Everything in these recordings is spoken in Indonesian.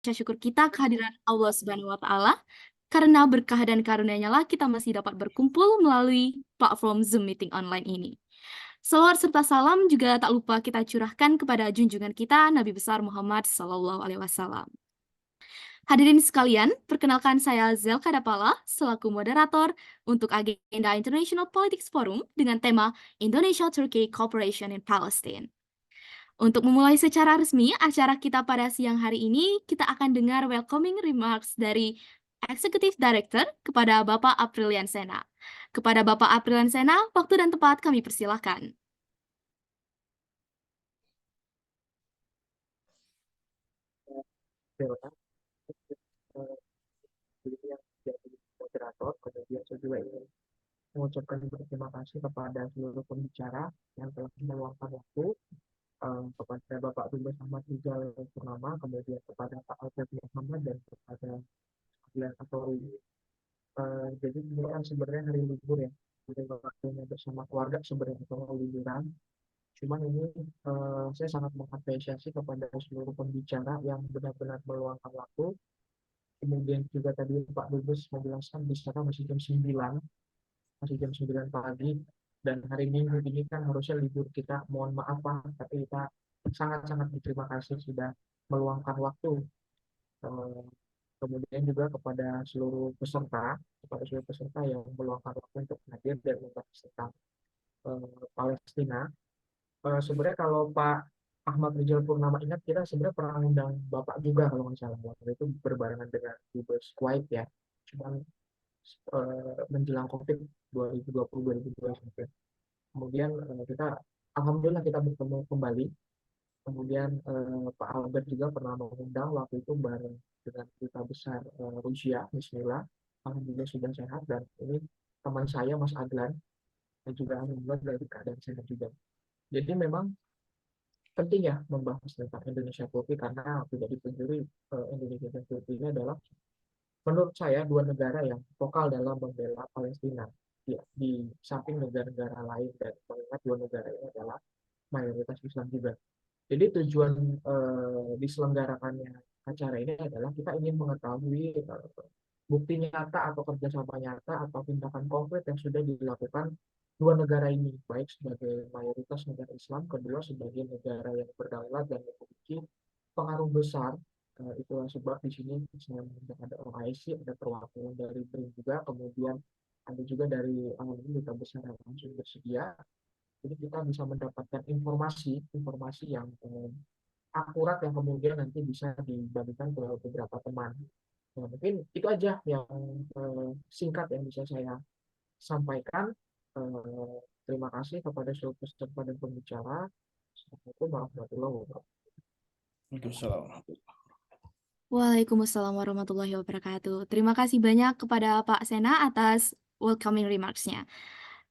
syukur kita kehadiran Allah Subhanahu wa Ta'ala, karena berkah dan karunia-Nya lah kita masih dapat berkumpul melalui platform Zoom meeting online ini. Selawat serta salam juga tak lupa kita curahkan kepada junjungan kita Nabi besar Muhammad Sallallahu Alaihi Wasallam. Hadirin sekalian, perkenalkan saya Zelka Dapala selaku moderator untuk agenda International Politics Forum dengan tema Indonesia-Turkey Cooperation in Palestine. Untuk memulai secara resmi acara kita pada siang hari ini, kita akan dengar welcoming remarks dari Executive Director kepada Bapak Aprilian Sena. Kepada Bapak Aprilian Sena, waktu dan tempat kami persilahkan. Yang jadi moderator, kemudian saya juga ingin mengucapkan terima kasih kepada seluruh pembicara yang telah meluangkan waktu, kepada Bapak Dubes Ahmad Rizal Purnama, kemudian kepada Pak Albert Muhammad dan kepada Glenn Atori. Jadi ini kan sebenarnya hari libur ya, jadi waktunya bersama keluarga sebenarnya kalau liburan. Cuman ini saya sangat mengapresiasi kepada seluruh pembicara yang benar-benar meluangkan waktu. Kemudian juga tadi Pak Dubes menjelaskan di sana masih jam 9 pagi, dan hari Minggu ini kan harusnya libur kita, mohon maaf Pak, tapi kita sangat-sangat berterima kasih sudah meluangkan waktu. Eh, Kemudian juga kepada seluruh peserta yang meluangkan waktu untuk hadir dan membahas tentang Palestina. Sebenarnya kalau Pak Ahmad Rizal Purnama ingat, kita sebenarnya pernah undang Bapak juga kalau nggak salah, waktu itu berbarengan dengan Dubes Kuwait ya. Cuman menjelang COVID 2020-2021. Kemudian kita alhamdulillah kita bertemu kembali. Kemudian Pak Albert juga pernah mengundang waktu itu bareng dengan duta besar Rusia, Bismillah. Alhamdulillah sudah sehat, dan ini teman saya Mas Adlan dan juga alhamdulillah dari keadaan sehat juga. Jadi memang penting ya membahas tentang Indonesia Turki, karena tidak dipungkiri Indonesia dan Turki ini adalah menurut saya dua negara yang vokal dalam membela Palestina, ya, di samping negara-negara lain, dan mengingat dua negara ini adalah mayoritas Islam juga. Jadi tujuan diselenggarakannya acara ini adalah kita ingin mengetahui bukti nyata atau kerjasama nyata atau tindakan konkret yang sudah dilakukan dua negara ini, baik sebagai mayoritas negara Islam, kedua sebagai negara yang berdaulat dan memiliki pengaruh besar. Itulah sebab di sini saya mengundang ada OIC, ada perwakilan dari BRIN juga, kemudian ada juga dari duta besar yang langsung bersedia. Jadi kita bisa mendapatkan informasi yang akurat yang kemudian nanti bisa dibagikan ke beberapa teman. Nah, mungkin itu aja yang singkat yang bisa saya sampaikan. Terima kasih kepada seluruh peserta dan pembicara. Assalamualaikum warahmatullahi wabarakatuh. Waalaikumsalam warahmatullahi wabarakatuh. Terima kasih banyak kepada Pak Sena atas welcoming remarks-nya.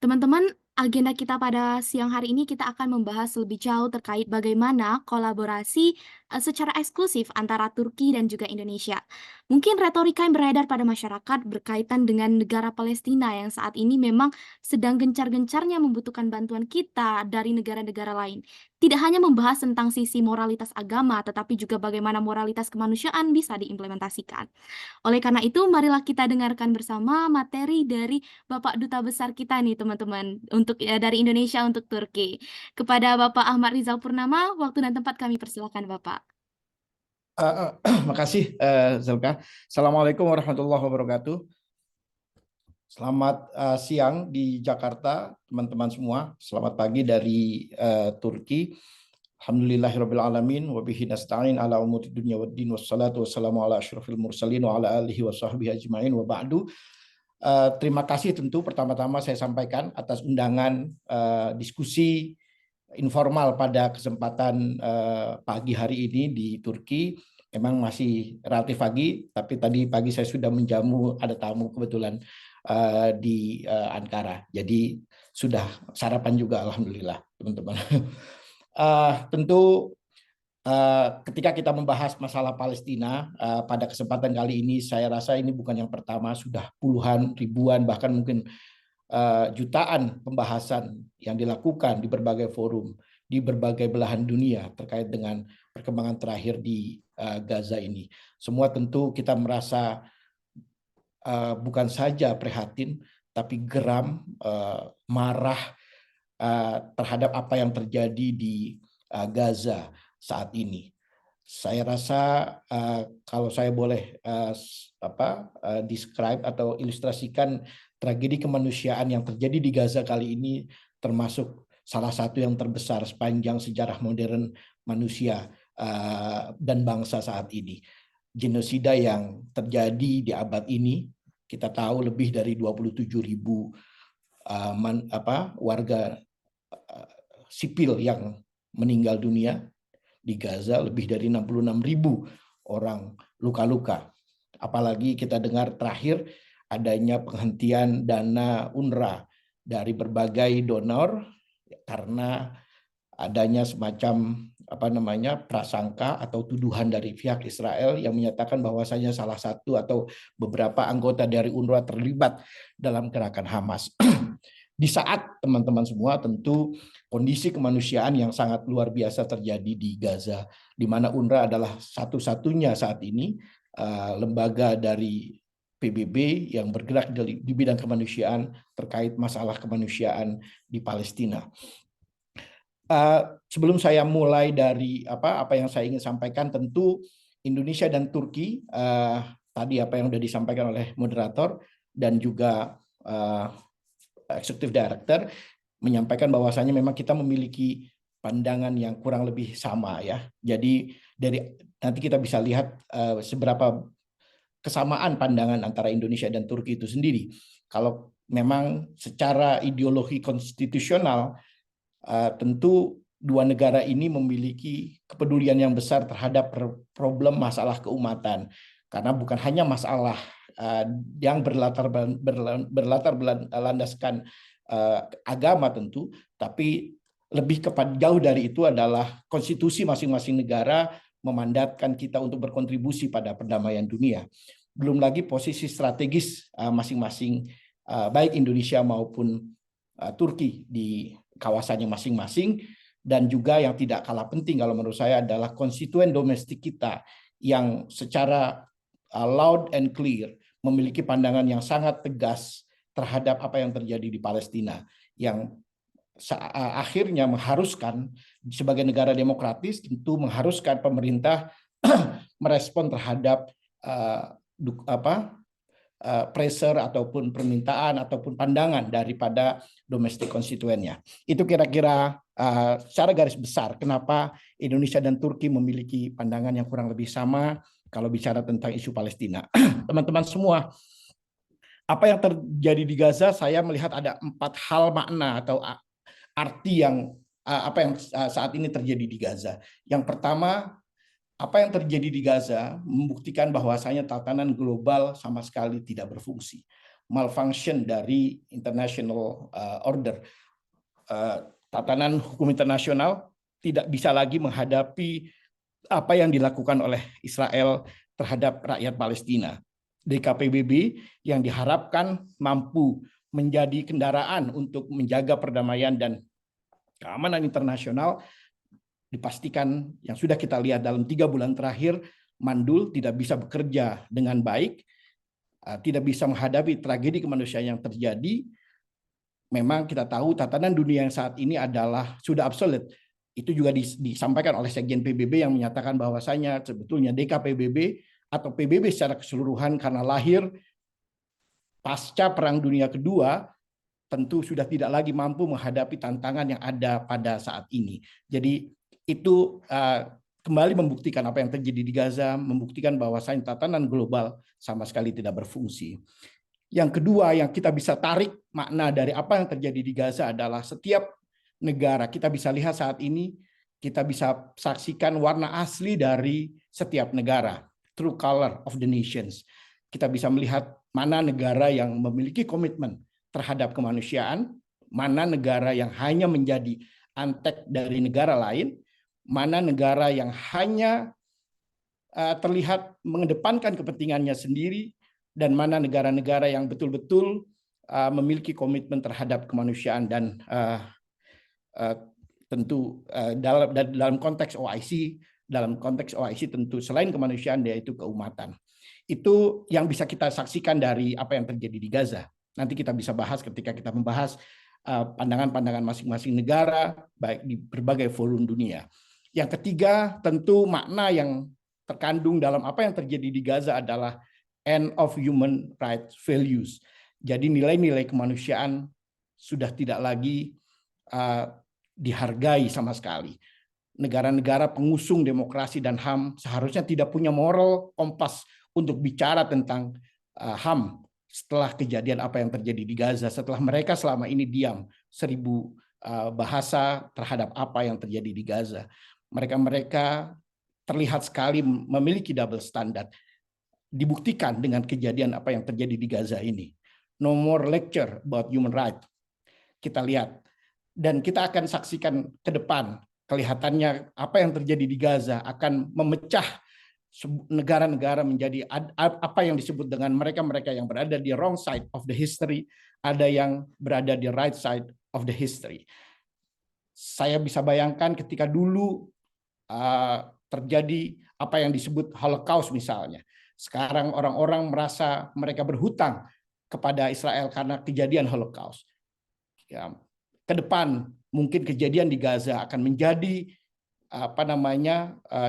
Teman-teman, agenda kita pada siang hari ini kita akan membahas lebih jauh terkait bagaimana kolaborasi secara eksklusif antara Turki dan juga Indonesia. Mungkin retorika yang beredar pada masyarakat berkaitan dengan negara Palestina yang saat ini memang sedang gencar-gencarnya membutuhkan bantuan kita dari negara-negara lain. Tidak hanya membahas tentang sisi moralitas agama, tetapi juga bagaimana moralitas kemanusiaan bisa diimplementasikan. Oleh karena itu, marilah kita dengarkan bersama materi dari Bapak Duta Besar kita nih, teman-teman, untuk dari Indonesia untuk Turki. Kepada Bapak Ahmad Rizal Purnama, waktu dan tempat kami persilakan, Bapak. Makasih, Zelka. Assalamualaikum warahmatullahi wabarakatuh. Selamat siang di Jakarta, teman-teman semua. Selamat pagi dari Turki. Alhamdulillahirabbil alamin wa bihi nasta'in ala umuri dunya waddin wassalatu wassalamu ala asyrofil mursalin wa ala alihi wa sahbihi ajmain wa ba'du. Terima kasih tentu pertama-tama saya sampaikan atas undangan diskusi informal pada kesempatan pagi hari ini di Turki. Memang masih relatif pagi, tapi tadi pagi saya sudah menjamu ada tamu kebetulan di Ankara. Jadi sudah sarapan juga alhamdulillah, teman-teman. Tentu ketika kita membahas masalah Palestina pada kesempatan kali ini, saya rasa ini bukan yang pertama, sudah puluhan, ribuan, bahkan mungkin jutaan pembahasan yang dilakukan di berbagai forum, di berbagai belahan dunia terkait dengan perkembangan terakhir di Gaza ini. Semua tentu kita merasa bukan saja prihatin, tapi geram, marah terhadap apa yang terjadi di Gaza saat ini. Saya rasa kalau saya boleh describe atau ilustrasikan tragedi kemanusiaan yang terjadi di Gaza kali ini, termasuk salah satu yang terbesar sepanjang sejarah modern manusia dan bangsa saat ini. Genosida yang terjadi di abad ini, kita tahu lebih dari 27.000 warga sipil yang meninggal dunia di Gaza, lebih dari 66.000 orang luka-luka. Apalagi kita dengar terakhir adanya penghentian dana UNRWA dari berbagai donor karena adanya semacam prasangka atau tuduhan dari pihak Israel yang menyatakan bahwasanya salah satu atau beberapa anggota dari UNRWA terlibat dalam gerakan Hamas. Di saat teman-teman semua tentu kondisi kemanusiaan yang sangat luar biasa terjadi di Gaza, di mana UNRWA adalah satu-satunya saat ini lembaga dari PBB yang bergerak di bidang kemanusiaan terkait masalah kemanusiaan di Palestina. Sebelum saya mulai dari apa yang saya ingin sampaikan, tentu Indonesia dan Turki tadi apa yang sudah disampaikan oleh moderator dan juga Executive Director menyampaikan bahwasanya memang kita memiliki pandangan yang kurang lebih sama ya. Jadi dari nanti kita bisa lihat seberapa kesamaan pandangan antara Indonesia dan Turki itu sendiri. Kalau memang secara ideologi konstitusional tentu dua negara ini memiliki kepedulian yang besar terhadap problem masalah keumatan, karena bukan hanya masalah yang berlandaskan agama tentu, tapi lebih kepada jauh dari itu adalah konstitusi masing-masing negara memandatkan kita untuk berkontribusi pada perdamaian dunia. Belum lagi posisi strategis masing-masing baik Indonesia maupun Turki di kawasannya masing-masing, dan juga yang tidak kalah penting kalau menurut saya adalah konstituen domestik kita yang secara loud and clear memiliki pandangan yang sangat tegas terhadap apa yang terjadi di Palestina, yang akhirnya mengharuskan sebagai negara demokratis tentu mengharuskan pemerintah merespon terhadap pressure ataupun permintaan ataupun pandangan daripada domestik konstituennya. Itu kira-kira secara garis besar kenapa Indonesia dan Turki memiliki pandangan yang kurang lebih sama kalau bicara tentang isu Palestina. Teman-teman semua, apa yang terjadi di Gaza, saya melihat ada 4 hal makna atau arti yang apa yang saat ini terjadi di Gaza. Yang pertama, apa yang terjadi di Gaza membuktikan bahwasanya tatanan global sama sekali tidak berfungsi. Malfunction dari international order. Tatanan hukum internasional tidak bisa lagi menghadapi apa yang dilakukan oleh Israel terhadap rakyat Palestina. DKPBB yang diharapkan mampu menjadi kendaraan untuk menjaga perdamaian dan keamanan internasional, dipastikan yang sudah kita lihat dalam 3 bulan terakhir, mandul, tidak bisa bekerja dengan baik, tidak bisa menghadapi tragedi kemanusiaan yang terjadi. Memang kita tahu tatanan dunia yang saat ini adalah sudah obsolete. Itu juga disampaikan oleh Sekjen PBB yang menyatakan bahwasanya sebetulnya DKPBB atau PBB secara keseluruhan karena lahir pasca Perang Dunia Kedua tentu sudah tidak lagi mampu menghadapi tantangan yang ada pada saat ini. Jadi itu kembali membuktikan apa yang terjadi di Gaza, membuktikan bahwasanya tatanan global sama sekali tidak berfungsi. Yang kedua yang kita bisa tarik makna dari apa yang terjadi di Gaza adalah setiap negara, kita bisa lihat saat ini, kita bisa saksikan warna asli dari setiap negara, true color of the nations. Kita bisa melihat mana negara yang memiliki komitmen terhadap kemanusiaan, mana negara yang hanya menjadi antek dari negara lain, mana negara yang hanya terlihat mengedepankan kepentingannya sendiri, dan mana negara-negara yang betul-betul memiliki komitmen terhadap kemanusiaan dan tentu dalam konteks OIC dalam konteks OIC tentu selain kemanusiaan yaitu keumatan. Itu yang bisa kita saksikan dari apa yang terjadi di Gaza. Nanti kita bisa bahas ketika kita membahas pandangan-pandangan masing-masing negara baik di berbagai forum dunia. Yang ketiga, tentu makna yang terkandung dalam apa yang terjadi di Gaza adalah end of human rights values. Jadi nilai-nilai kemanusiaan sudah tidak lagi dihargai sama sekali. Negara-negara pengusung demokrasi dan HAM seharusnya tidak punya moral kompas untuk bicara tentang HAM setelah kejadian apa yang terjadi di Gaza, setelah mereka selama ini diam 1000 bahasa terhadap apa yang terjadi di Gaza. Mereka terlihat sekali memiliki double standard. Dibuktikan dengan kejadian apa yang terjadi di Gaza ini. No more lecture about human rights. Kita lihat. Dan kita akan saksikan ke depan. Kelihatannya apa yang terjadi di Gaza akan memecah negara-negara menjadi apa yang disebut dengan mereka-mereka yang berada di wrong side of the history, ada yang berada di right side of the history. Saya bisa bayangkan ketika dulu terjadi apa yang disebut Holocaust misalnya. Sekarang orang-orang merasa mereka berhutang kepada Israel karena kejadian Holocaust. Ya, ke depan mungkin kejadian di Gaza akan menjadi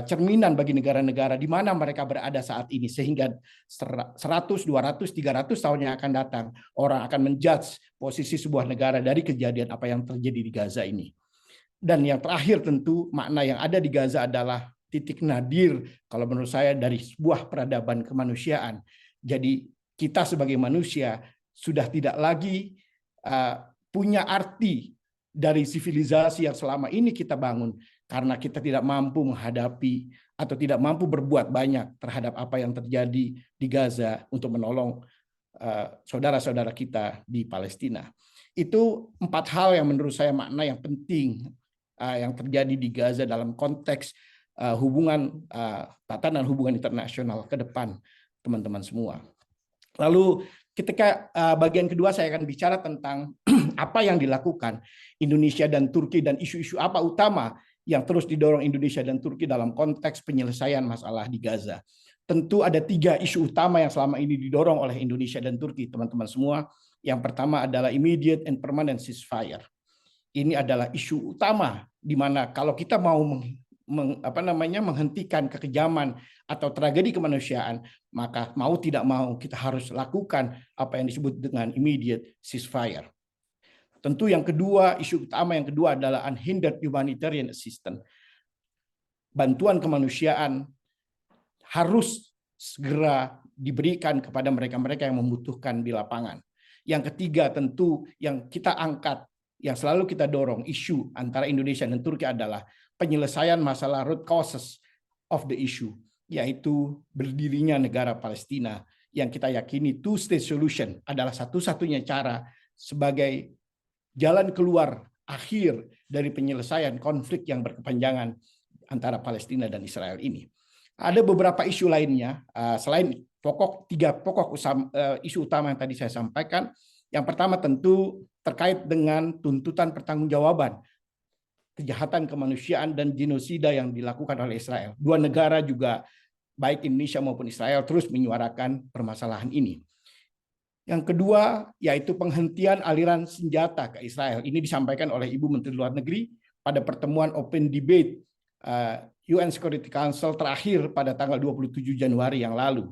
cerminan bagi negara-negara di mana mereka berada saat ini, sehingga 100, 200, 300 tahun yang akan datang orang akan menjudge posisi sebuah negara dari kejadian apa yang terjadi di Gaza ini. Dan yang terakhir tentu makna yang ada di Gaza adalah titik nadir kalau menurut saya dari sebuah peradaban kemanusiaan. Jadi kita sebagai manusia sudah tidak lagi punya arti dari sivilisasi yang selama ini kita bangun karena kita tidak mampu menghadapi atau tidak mampu berbuat banyak terhadap apa yang terjadi di Gaza untuk menolong saudara-saudara kita di Palestina. Itu 4 hal yang menurut saya makna yang penting yang terjadi di Gaza dalam konteks tatanan hubungan internasional ke depan, teman-teman semua. Lalu ketika bagian kedua saya akan bicara tentang apa yang dilakukan Indonesia dan Turki dan isu-isu apa utama yang terus didorong Indonesia dan Turki dalam konteks penyelesaian masalah di Gaza. Tentu ada 3 isu utama yang selama ini didorong oleh Indonesia dan Turki, teman-teman semua. Yang pertama adalah immediate and permanent ceasefire. Ini adalah isu utama di mana kalau kita mau menghentikan kekejaman atau tragedi kemanusiaan, maka mau tidak mau kita harus lakukan apa yang disebut dengan immediate ceasefire. Tentu yang kedua, isu utama yang kedua adalah unhindered humanitarian assistance. Bantuan kemanusiaan harus segera diberikan kepada mereka-mereka yang membutuhkan di lapangan. Yang ketiga tentu yang kita angkat, yang selalu kita dorong isu antara Indonesia dan Turki adalah penyelesaian masalah root causes of the issue, yaitu berdirinya negara Palestina yang kita yakini two-state solution adalah satu-satunya cara sebagai jalan keluar akhir dari penyelesaian konflik yang berkepanjangan antara Palestina dan Israel ini. Ada beberapa isu lainnya selain 3 pokok isu utama yang tadi saya sampaikan. Yang pertama tentu terkait dengan tuntutan pertanggungjawaban kejahatan kemanusiaan dan genosida yang dilakukan oleh Israel. 2 negara juga baik Indonesia maupun Israel terus menyuarakan permasalahan ini. Yang kedua yaitu penghentian aliran senjata ke Israel. Ini disampaikan oleh Ibu Menteri Luar Negeri pada pertemuan open debate UN Security Council terakhir pada tanggal 27 Januari yang lalu.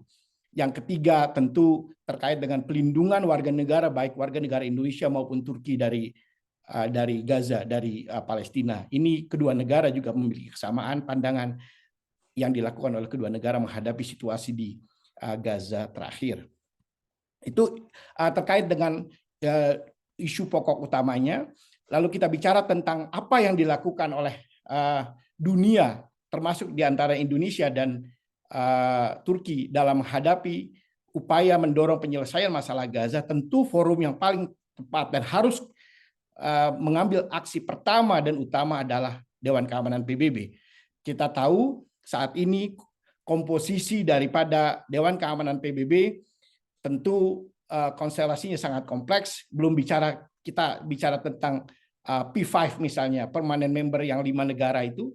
Yang ketiga tentu terkait dengan pelindungan warga negara baik warga negara Indonesia maupun Turki dari Gaza, dari Palestina. Ini kedua negara juga memiliki kesamaan pandangan yang dilakukan oleh kedua negara menghadapi situasi di Gaza terakhir. Itu terkait dengan isu pokok utamanya. Lalu kita bicara tentang apa yang dilakukan oleh dunia, termasuk di antara Indonesia dan Turki dalam menghadapi upaya mendorong penyelesaian masalah Gaza. Tentu forum yang paling tepat dan harus mengambil aksi pertama dan utama adalah Dewan Keamanan PBB. Kita tahu saat ini komposisi daripada Dewan Keamanan PBB tentu konstelasinya sangat kompleks. Belum kita bicara tentang P5 misalnya, permanent member yang 5 negara itu.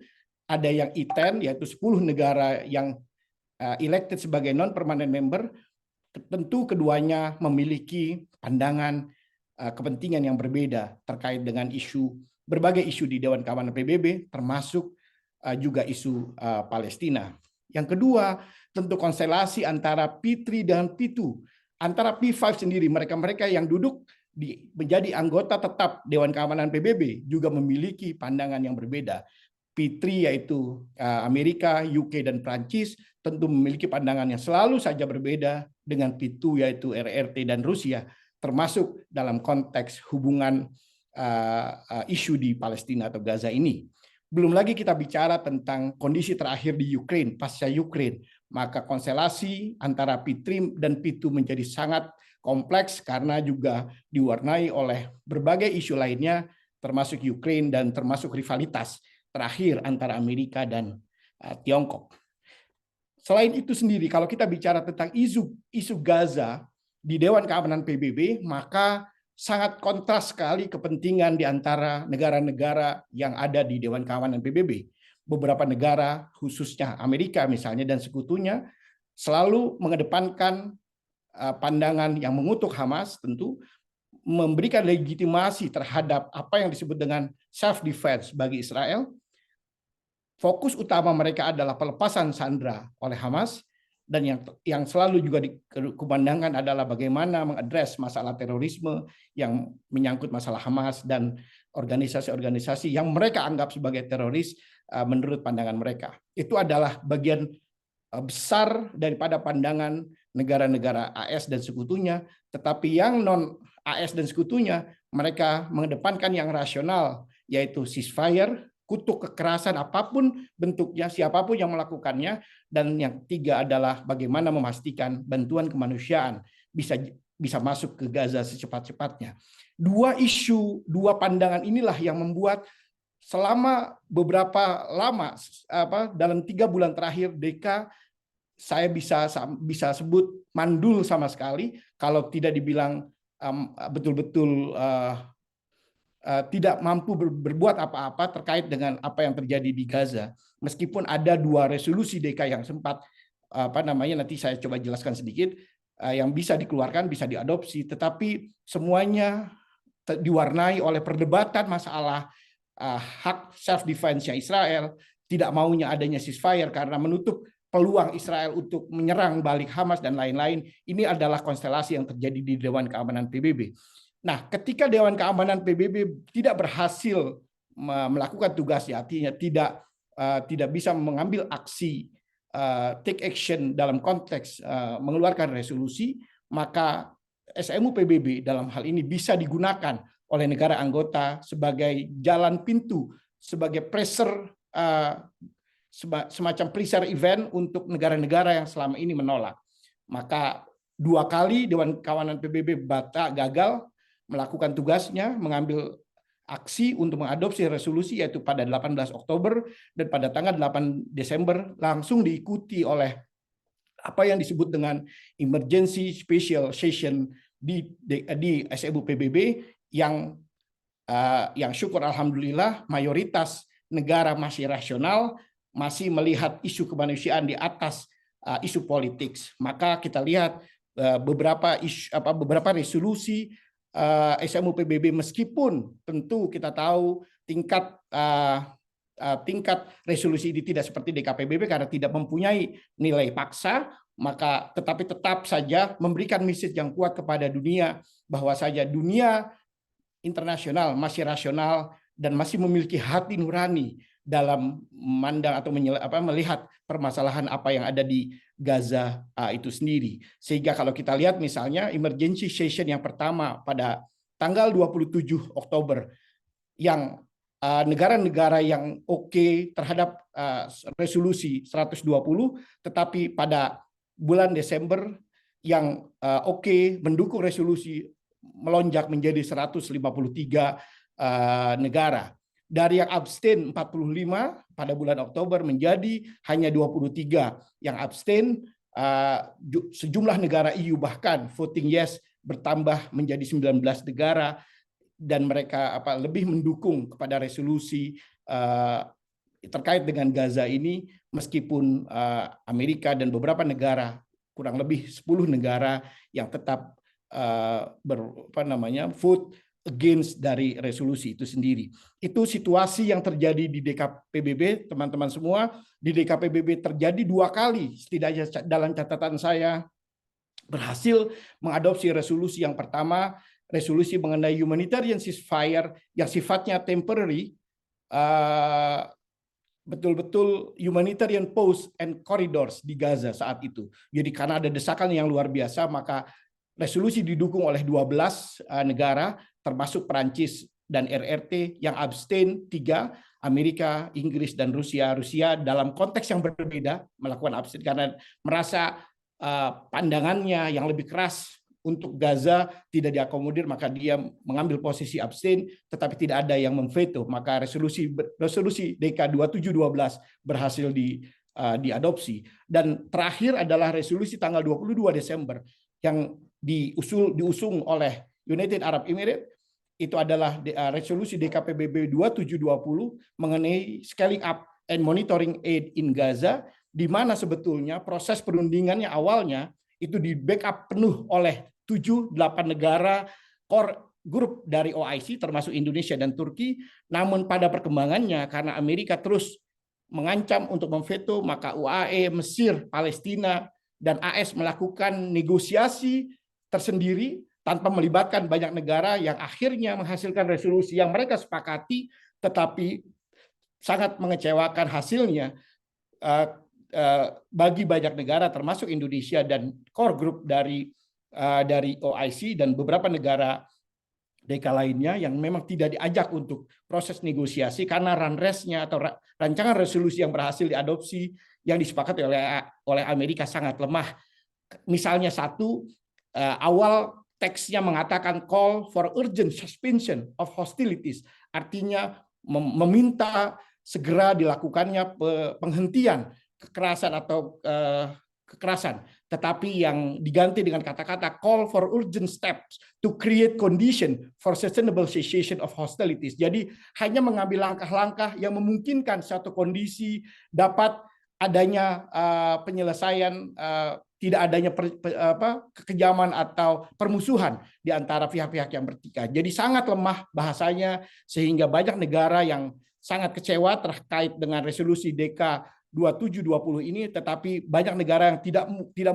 ada yang E10 yaitu 10 negara yang elected sebagai non-permanent member. Tentu keduanya memiliki pandangan kepentingan yang berbeda terkait dengan berbagai isu di Dewan Keamanan PBB, termasuk juga isu Palestina. Yang kedua, tentu konstelasi antara P3 dan P2. Antara P5 sendiri, mereka-mereka yang duduk menjadi anggota tetap Dewan Keamanan PBB juga memiliki pandangan yang berbeda. P3 yaitu Amerika, UK, dan Prancis tentu memiliki pandangan yang selalu saja berbeda dengan P2 yaitu RRT dan Rusia, termasuk dalam konteks hubungan isu di Palestina atau Gaza ini. Belum lagi kita bicara tentang kondisi terakhir di Ukraine, pasca Ukraine, maka konstelasi antara P3 dan P2 menjadi sangat kompleks karena juga diwarnai oleh berbagai isu lainnya, termasuk Ukraine dan termasuk rivalitas terakhir antara Amerika dan Tiongkok. Selain itu sendiri, kalau kita bicara tentang isu Gaza di Dewan Keamanan PBB, maka sangat kontras sekali kepentingan di antara negara-negara yang ada di Dewan Keamanan PBB. Beberapa negara, khususnya Amerika misalnya dan sekutunya, selalu mengedepankan pandangan yang mengutuk Hamas, tentu memberikan legitimasi terhadap apa yang disebut dengan self-defense bagi Israel. Fokus utama mereka adalah pelepasan sandera oleh Hamas, dan yang selalu juga dikumandangkan adalah bagaimana mengadres masalah terorisme yang menyangkut masalah Hamas dan organisasi-organisasi yang mereka anggap sebagai teroris menurut pandangan mereka. Itu adalah bagian besar daripada pandangan negara-negara AS dan sekutunya, tetapi yang non-AS dan sekutunya, mereka mengedepankan yang rasional, yaitu ceasefire, kutuk kekerasan apapun bentuknya, siapapun yang melakukannya, dan yang tiga adalah bagaimana memastikan bantuan kemanusiaan bisa masuk ke Gaza secepat-cepatnya. Dua pandangan inilah yang membuat selama beberapa lama, dalam 3 bulan terakhir, Deka, saya bisa sebut mandul sama sekali, kalau tidak dibilang betul-betul tidak mampu berbuat apa-apa terkait dengan apa yang terjadi di Gaza. Meskipun ada 2 resolusi DK yang sempat nanti saya coba jelaskan sedikit, yang bisa dikeluarkan, bisa diadopsi, tetapi semuanya diwarnai oleh perdebatan masalah hak self defense-nya Israel, tidak maunya adanya ceasefire karena menutup peluang Israel untuk menyerang balik Hamas dan lain-lain. Ini adalah konstelasi yang terjadi di Dewan Keamanan PBB. Nah, ketika Dewan Keamanan PBB tidak berhasil melakukan tugasnya, artinya tidak bisa mengambil aksi, take action dalam konteks mengeluarkan resolusi, maka SMU PBB dalam hal ini bisa digunakan oleh negara anggota sebagai jalan pintu, sebagai pressure, semacam pressure event untuk negara-negara yang selama ini menolak. Maka 2 kali Dewan Keamanan PBB gagal melakukan tugasnya, mengambil aksi untuk mengadopsi resolusi, yaitu pada 18 Oktober dan pada tanggal 8 Desember langsung diikuti oleh apa yang disebut dengan Emergency Special Session di SMU PBB yang syukur alhamdulillah mayoritas negara masih rasional, masih melihat isu kemanusiaan di atas isu politik. Maka kita lihat beberapa resolusi SMU PBB, meskipun tentu kita tahu tingkat resolusi ini tidak seperti DKPBB karena tidak mempunyai nilai paksa, maka tetapi tetap saja memberikan message yang kuat kepada dunia bahwa saja dunia internasional masih rasional dan masih memiliki hati nurani dalam memandang atau melihat permasalahan apa yang ada di Gaza itu sendiri. Sehingga kalau kita lihat misalnya emergency session yang pertama pada tanggal 27 Oktober yang negara-negara yang oke terhadap resolusi 120, tetapi pada bulan Desember yang oke mendukung resolusi melonjak menjadi 153 negara. Dari yang abstain 45 pada bulan Oktober menjadi hanya 23 yang abstain. Sejumlah negara EU bahkan voting yes bertambah menjadi 19 negara, dan mereka lebih mendukung kepada resolusi terkait dengan Gaza ini, meskipun Amerika dan beberapa negara, kurang lebih 10 negara yang tetap vote against dari resolusi itu sendiri. Itu situasi yang terjadi di DKPBB, teman-teman semua. Di DKPBB terjadi 2 kali, setidaknya dalam catatan saya, berhasil mengadopsi resolusi. Yang pertama, resolusi mengenai humanitarian ceasefire yang sifatnya temporary, betul-betul humanitarian post and corridors di Gaza saat itu. Jadi karena ada desakan yang luar biasa, maka resolusi didukung oleh 12 negara, termasuk Perancis dan RRT, yang abstain 3, Amerika, Inggris, dan Rusia. Rusia dalam konteks yang berbeda melakukan abstain karena merasa pandangannya yang lebih keras untuk Gaza tidak diakomodir, maka dia mengambil posisi abstain, tetapi tidak ada yang memveto. Maka resolusi DK 2712 berhasil diadopsi. Dan terakhir adalah resolusi tanggal 22 Desember yang diusung oleh United Arab Emirates. Itu adalah resolusi DKPBB 2720 mengenai scaling up and monitoring aid in Gaza, di mana sebetulnya proses perundingannya awalnya itu di backup penuh oleh 7-8 negara core grup dari OIC, termasuk Indonesia dan Turki. Namun pada perkembangannya, karena Amerika terus mengancam untuk memveto, maka UAE, Mesir, Palestina, dan AS melakukan negosiasi tersendiri tanpa melibatkan banyak negara, yang akhirnya menghasilkan resolusi yang mereka sepakati, tetapi sangat mengecewakan hasilnya bagi banyak negara, termasuk Indonesia dan core group dari OIC dan beberapa negara DK lainnya yang memang tidak diajak untuk proses negosiasi karena runrest-nya atau rancangan resolusi yang berhasil diadopsi yang disepakati oleh Amerika sangat lemah. Misalnya satu, awal teksnya mengatakan call for urgent suspension of hostilities, artinya meminta segera dilakukannya penghentian kekerasan atau kekerasan, tetapi yang diganti dengan kata-kata call for urgent steps to create condition for sustainable cessation of hostilities. Jadi hanya mengambil langkah-langkah yang memungkinkan suatu kondisi dapat adanya penyelesaian, tidak adanya kekejaman atau permusuhan di antara pihak-pihak yang bertikai. Jadi sangat lemah bahasanya, sehingga banyak negara yang sangat kecewa terkait dengan resolusi DK 2720 ini, tetapi banyak negara yang tidak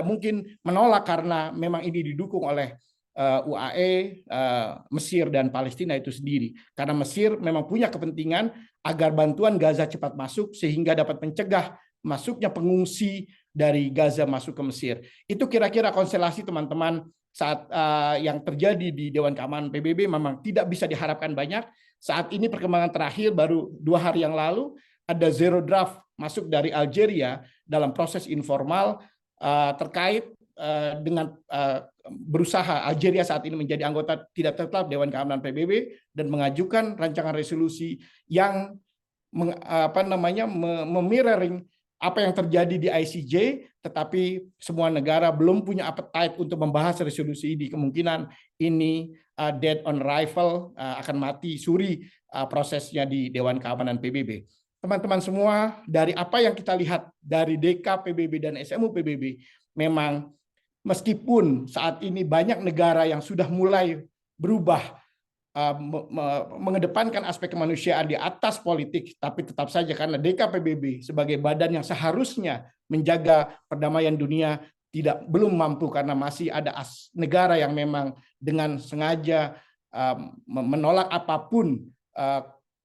mungkin menolak karena memang ini didukung oleh UAE, Mesir, dan Palestina itu sendiri. Karena Mesir memang punya kepentingan agar bantuan Gaza cepat masuk sehingga dapat mencegah masuknya pengungsi dari Gaza masuk ke Mesir. Itu kira-kira konstelasi teman-teman saat yang terjadi di Dewan Keamanan PBB. Memang tidak bisa diharapkan banyak. Saat ini perkembangan terakhir baru 2 hari yang lalu ada zero draft masuk dari Algeria dalam proses informal terkait dengan berusaha Algeria saat ini menjadi anggota tidak tetap Dewan Keamanan PBB dan mengajukan rancangan resolusi yang memirroring apa yang terjadi di ICJ, tetapi semua negara belum punya appetite untuk membahas resolusi ini. Kemungkinan ini dead on arrival, akan mati suri prosesnya di Dewan Keamanan PBB. Teman-teman semua, dari apa yang kita lihat dari DK PBB dan SMU PBB, memang meskipun saat ini banyak negara yang sudah mulai berubah, mengedepankan aspek kemanusiaan di atas politik, tapi tetap saja karena DKPBB sebagai badan yang seharusnya menjaga perdamaian dunia belum mampu, karena masih ada negara yang memang dengan sengaja menolak apapun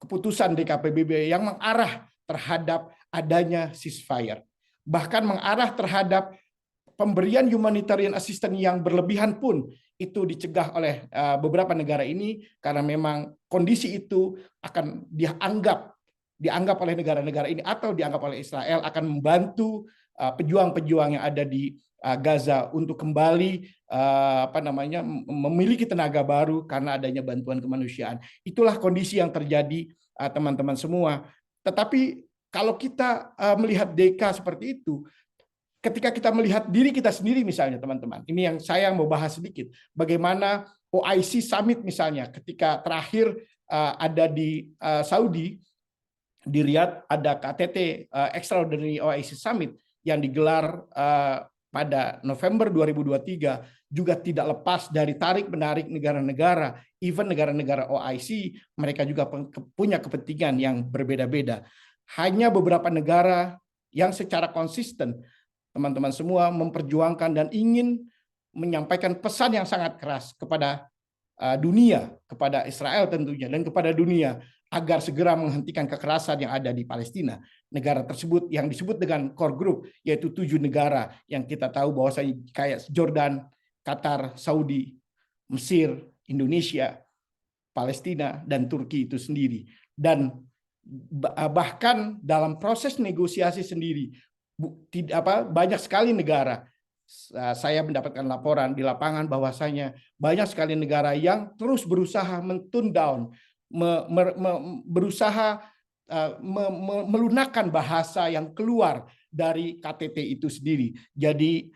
keputusan DKPBB yang mengarah terhadap adanya ceasefire, bahkan mengarah terhadap pemberian humanitarian assistance yang berlebihan pun itu dicegah oleh beberapa negara ini, karena memang kondisi itu akan dianggap oleh negara-negara ini atau dianggap oleh Israel akan membantu pejuang-pejuang yang ada di Gaza untuk kembali memiliki tenaga baru karena adanya bantuan kemanusiaan. Itulah kondisi yang terjadi, teman-teman semua. Tetapi kalau kita melihat DK seperti itu, ketika kita melihat diri kita sendiri misalnya, teman-teman, ini yang saya mau bahas sedikit. Bagaimana OIC Summit misalnya, ketika terakhir ada di Saudi, di Riyadh ada KTT Extraordinary OIC Summit yang digelar pada November 2023 juga tidak lepas dari tarik-menarik negara-negara, even negara-negara OIC, mereka juga punya kepentingan yang berbeda-beda. Hanya beberapa negara yang secara konsisten, teman-teman semua, memperjuangkan dan ingin menyampaikan pesan yang sangat keras kepada dunia, kepada Israel tentunya, dan kepada dunia, agar segera menghentikan kekerasan yang ada di Palestina. Negara tersebut yang disebut dengan core group, yaitu 7 negara yang kita tahu bahwasanya kayak Jordan, Qatar, Saudi, Mesir, Indonesia, Palestina, dan Turki itu sendiri. Dan bahkan dalam proses negosiasi sendiri, banyak sekali negara, saya mendapatkan laporan di lapangan bahwasanya banyak sekali negara yang terus berusaha men-tone down, berusaha melunakkan bahasa yang keluar dari KTT itu sendiri. Jadi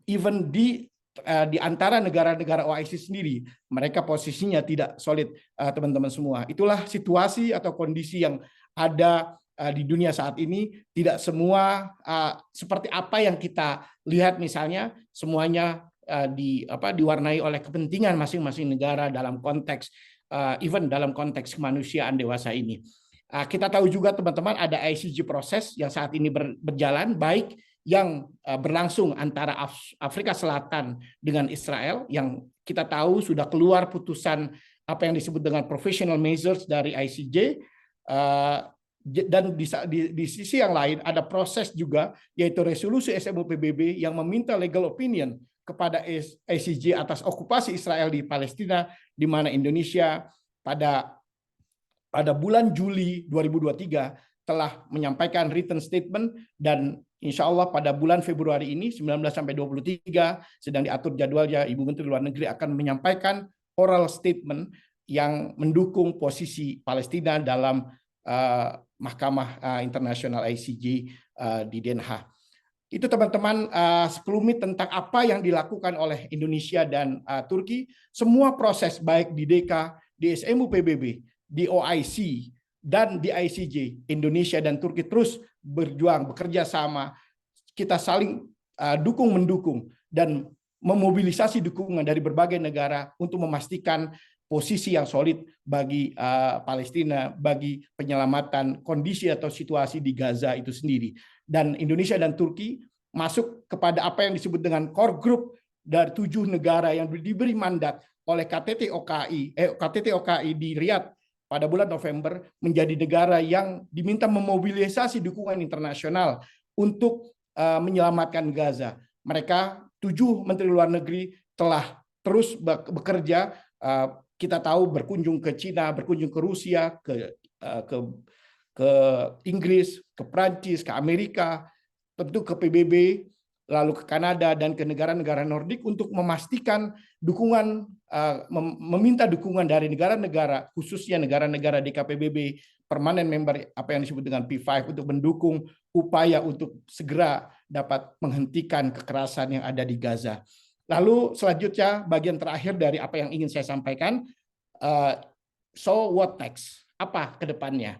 even di antara negara-negara OIC sendiri, mereka posisinya tidak solid, teman-teman semua. Itulah situasi atau kondisi yang ada di dunia saat ini. Tidak semua seperti apa yang kita lihat, misalnya semuanya diwarnai oleh kepentingan masing-masing negara dalam konteks even dalam konteks kemanusiaan dewasa ini. Kita tahu juga, teman-teman, ada ICJ proses yang saat ini berjalan, baik yang berlangsung antara Afrika Selatan dengan Israel, yang kita tahu sudah keluar putusan apa yang disebut dengan professional measures dari ICJ, dan di sisi yang lain ada proses juga, yaitu resolusi SMU PBB yang meminta legal opinion kepada ICJ atas okupasi Israel di Palestina, di mana Indonesia pada bulan Juli 2023 telah menyampaikan written statement, dan insya Allah pada bulan Februari ini 19-23 sedang diatur jadwalnya, Ibu Menteri Luar Negeri akan menyampaikan oral statement yang mendukung posisi Palestina dalam Mahkamah Internasional ICJ di Den Haag. Itu, teman-teman, sekelumit tentang apa yang dilakukan oleh Indonesia dan Turki. Semua proses baik di DK, di SMU PBB, di OIC, dan di ICJ, Indonesia dan Turki terus berjuang, bekerja sama. Kita saling dukung-mendukung dan memobilisasi dukungan dari berbagai negara untuk memastikan posisi yang solid bagi Palestina, bagi penyelamatan kondisi atau situasi di Gaza itu sendiri. Dan Indonesia dan Turki masuk kepada apa yang disebut dengan core group dari 7 negara yang diberi mandat oleh KTT OKI di Riyadh pada bulan November, menjadi negara yang diminta memobilisasi dukungan internasional untuk menyelamatkan Gaza. Mereka 7 Menteri Luar Negeri telah terus bekerja. Kita tahu berkunjung ke Cina, berkunjung ke Rusia, ke Inggris, ke Prancis, ke Amerika, tentu ke PBB, lalu ke Kanada dan ke negara-negara Nordik untuk memastikan dukungan, meminta dukungan dari negara-negara, khususnya negara-negara DKPBB, permanent member apa yang disebut dengan P5, untuk mendukung upaya untuk segera dapat menghentikan kekerasan yang ada di Gaza. Lalu selanjutnya bagian terakhir dari apa yang ingin saya sampaikan, so what next? Apa ke depannya?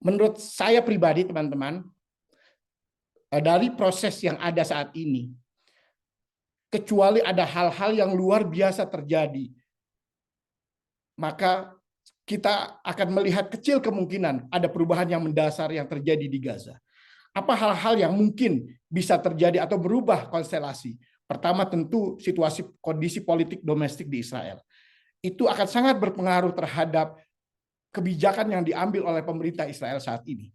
Menurut saya pribadi, teman-teman, dari proses yang ada saat ini, kecuali ada hal-hal yang luar biasa terjadi, maka kita akan melihat kecil kemungkinan ada perubahan yang mendasar yang terjadi di Gaza. Apa hal-hal yang mungkin bisa terjadi atau berubah konstelasi? Pertama, tentu situasi kondisi politik domestik di Israel. Itu akan sangat berpengaruh terhadap kebijakan yang diambil oleh pemerintah Israel saat ini.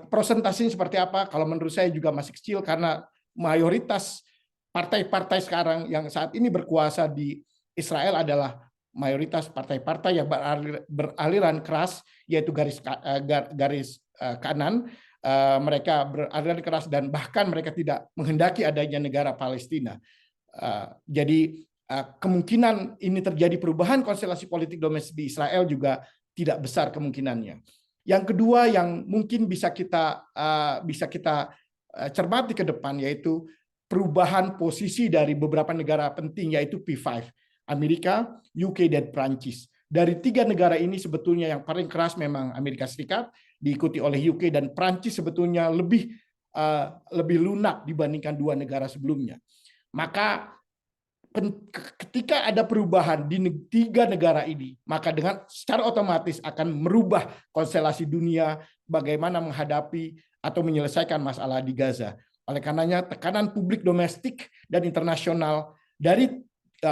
Presentasinya seperti apa? Kalau menurut saya juga masih kecil, karena mayoritas partai-partai sekarang yang saat ini berkuasa di Israel adalah mayoritas partai-partai yang beraliran keras, yaitu garis kanan. Mereka beraliran keras dan bahkan mereka tidak menghendaki adanya negara Palestina. Jadi kemungkinan ini terjadi perubahan konstelasi politik domestik di Israel juga tidak besar kemungkinannya. Yang kedua yang mungkin bisa kita cermati ke depan, yaitu perubahan posisi dari beberapa negara penting, yaitu P5, Amerika, UK, dan Prancis. dari 3 negara ini sebetulnya yang paling keras memang Amerika Serikat, diikuti oleh UK dan Prancis sebetulnya lebih lunak dibandingkan 2 negara sebelumnya. Maka ketika ada perubahan di 3 negara ini, maka dengan secara otomatis akan merubah konstelasi dunia bagaimana menghadapi atau menyelesaikan masalah di Gaza. Oleh karenanya tekanan publik domestik dan internasional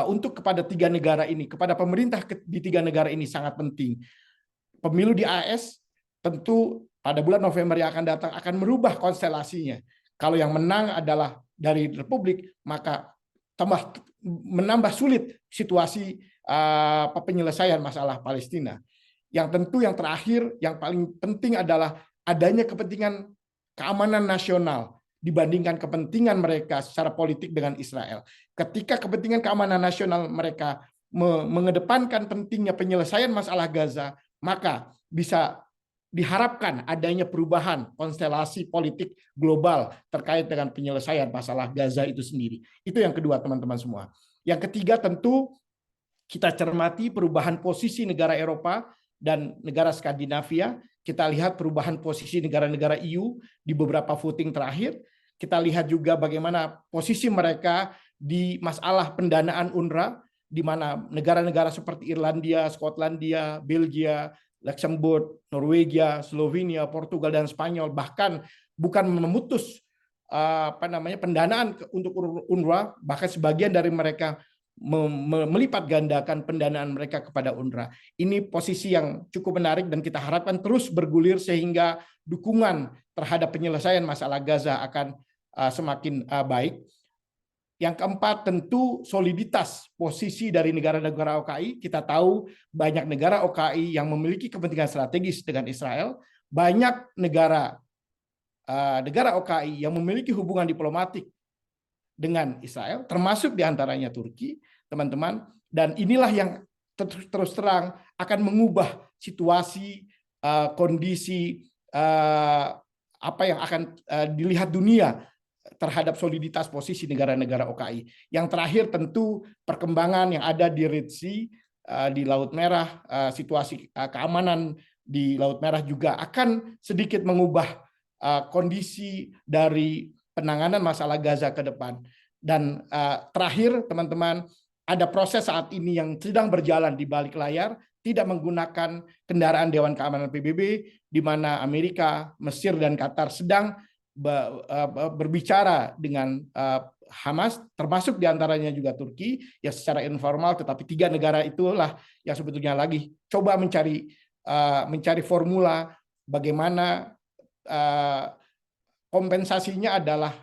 untuk kepada 3 negara ini, kepada pemerintah di 3 negara ini sangat penting. Pemilu di AS tentu pada bulan November yang akan datang akan merubah konstelasinya. Kalau yang menang adalah dari Republik, maka menambah sulit situasi penyelesaian masalah Palestina. Yang tentu yang terakhir, yang paling penting adalah adanya kepentingan keamanan nasional dibandingkan kepentingan mereka secara politik dengan Israel. Ketika kepentingan keamanan nasional mereka mengedepankan pentingnya penyelesaian masalah Gaza, maka bisa diharapkan adanya perubahan konstelasi politik global terkait dengan penyelesaian masalah Gaza itu sendiri. Itu yang kedua, teman-teman semua. Yang ketiga tentu kita cermati perubahan posisi negara Eropa dan negara Skandinavia. Kita lihat perubahan posisi negara-negara EU di beberapa voting terakhir. Kita lihat juga bagaimana posisi mereka di masalah pendanaan UNRWA, di mana negara-negara seperti Irlandia, Skotlandia, Belgia, Luxembourg, Norwegia, Slovenia, Portugal, dan Spanyol bahkan bukan memutus pendanaan untuk UNRWA, bahkan sebagian dari mereka melipat gandakan pendanaan mereka kepada UNRWA. Ini posisi yang cukup menarik dan kita harapkan terus bergulir sehingga dukungan terhadap penyelesaian masalah Gaza akan semakin baik. Yang keempat tentu soliditas posisi dari negara-negara OKI. Kita tahu banyak negara OKI yang memiliki kepentingan strategis dengan Israel, banyak negara OKI yang memiliki hubungan diplomatik dengan Israel, termasuk diantaranya Turki, teman-teman. Dan inilah yang terus terang akan mengubah situasi, kondisi apa yang akan dilihat dunia terhadap soliditas posisi negara-negara OKI. Yang terakhir tentu perkembangan yang ada di Red Sea, di Laut Merah, situasi keamanan di Laut Merah juga akan sedikit mengubah kondisi dari penanganan masalah Gaza ke depan. Dan terakhir, teman-teman, ada proses saat ini yang sedang berjalan di balik layar, tidak menggunakan kendaraan Dewan Keamanan PBB, di mana Amerika, Mesir, dan Qatar sedang berbicara dengan Hamas, termasuk diantaranya juga Turki, ya secara informal, tetapi 3 negara itulah yang sebetulnya lagi coba mencari formula bagaimana kompensasinya adalah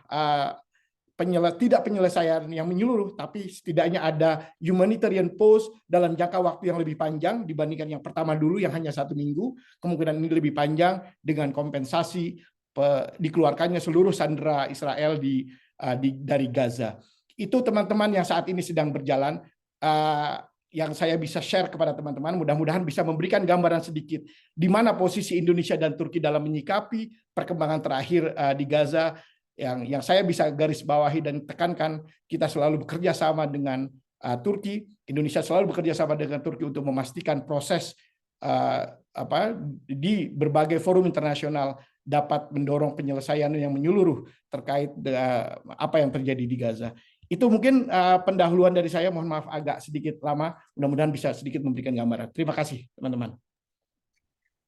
tidak penyelesaian yang menyeluruh, tapi setidaknya ada humanitarian pause dalam jangka waktu yang lebih panjang dibandingkan yang pertama dulu yang hanya 1 minggu. Kemungkinan ini lebih panjang dengan kompensasi dikeluarkannya seluruh sandera Israel dari Gaza. Itu teman-teman yang saat ini sedang berjalan, yang saya bisa share kepada teman-teman, mudah-mudahan bisa memberikan gambaran sedikit di mana posisi Indonesia dan Turki dalam menyikapi perkembangan terakhir di Gaza. Yang saya bisa garis bawahi dan tekankan, kita selalu bekerja sama dengan Turki, Indonesia selalu bekerja sama dengan Turki untuk memastikan proses di berbagai forum internasional dapat mendorong penyelesaian yang menyeluruh terkait dengan apa yang terjadi di Gaza. Itu mungkin pendahuluan dari saya, mohon maaf agak sedikit lama, mudah-mudahan bisa sedikit memberikan gambaran. Terima kasih teman-teman.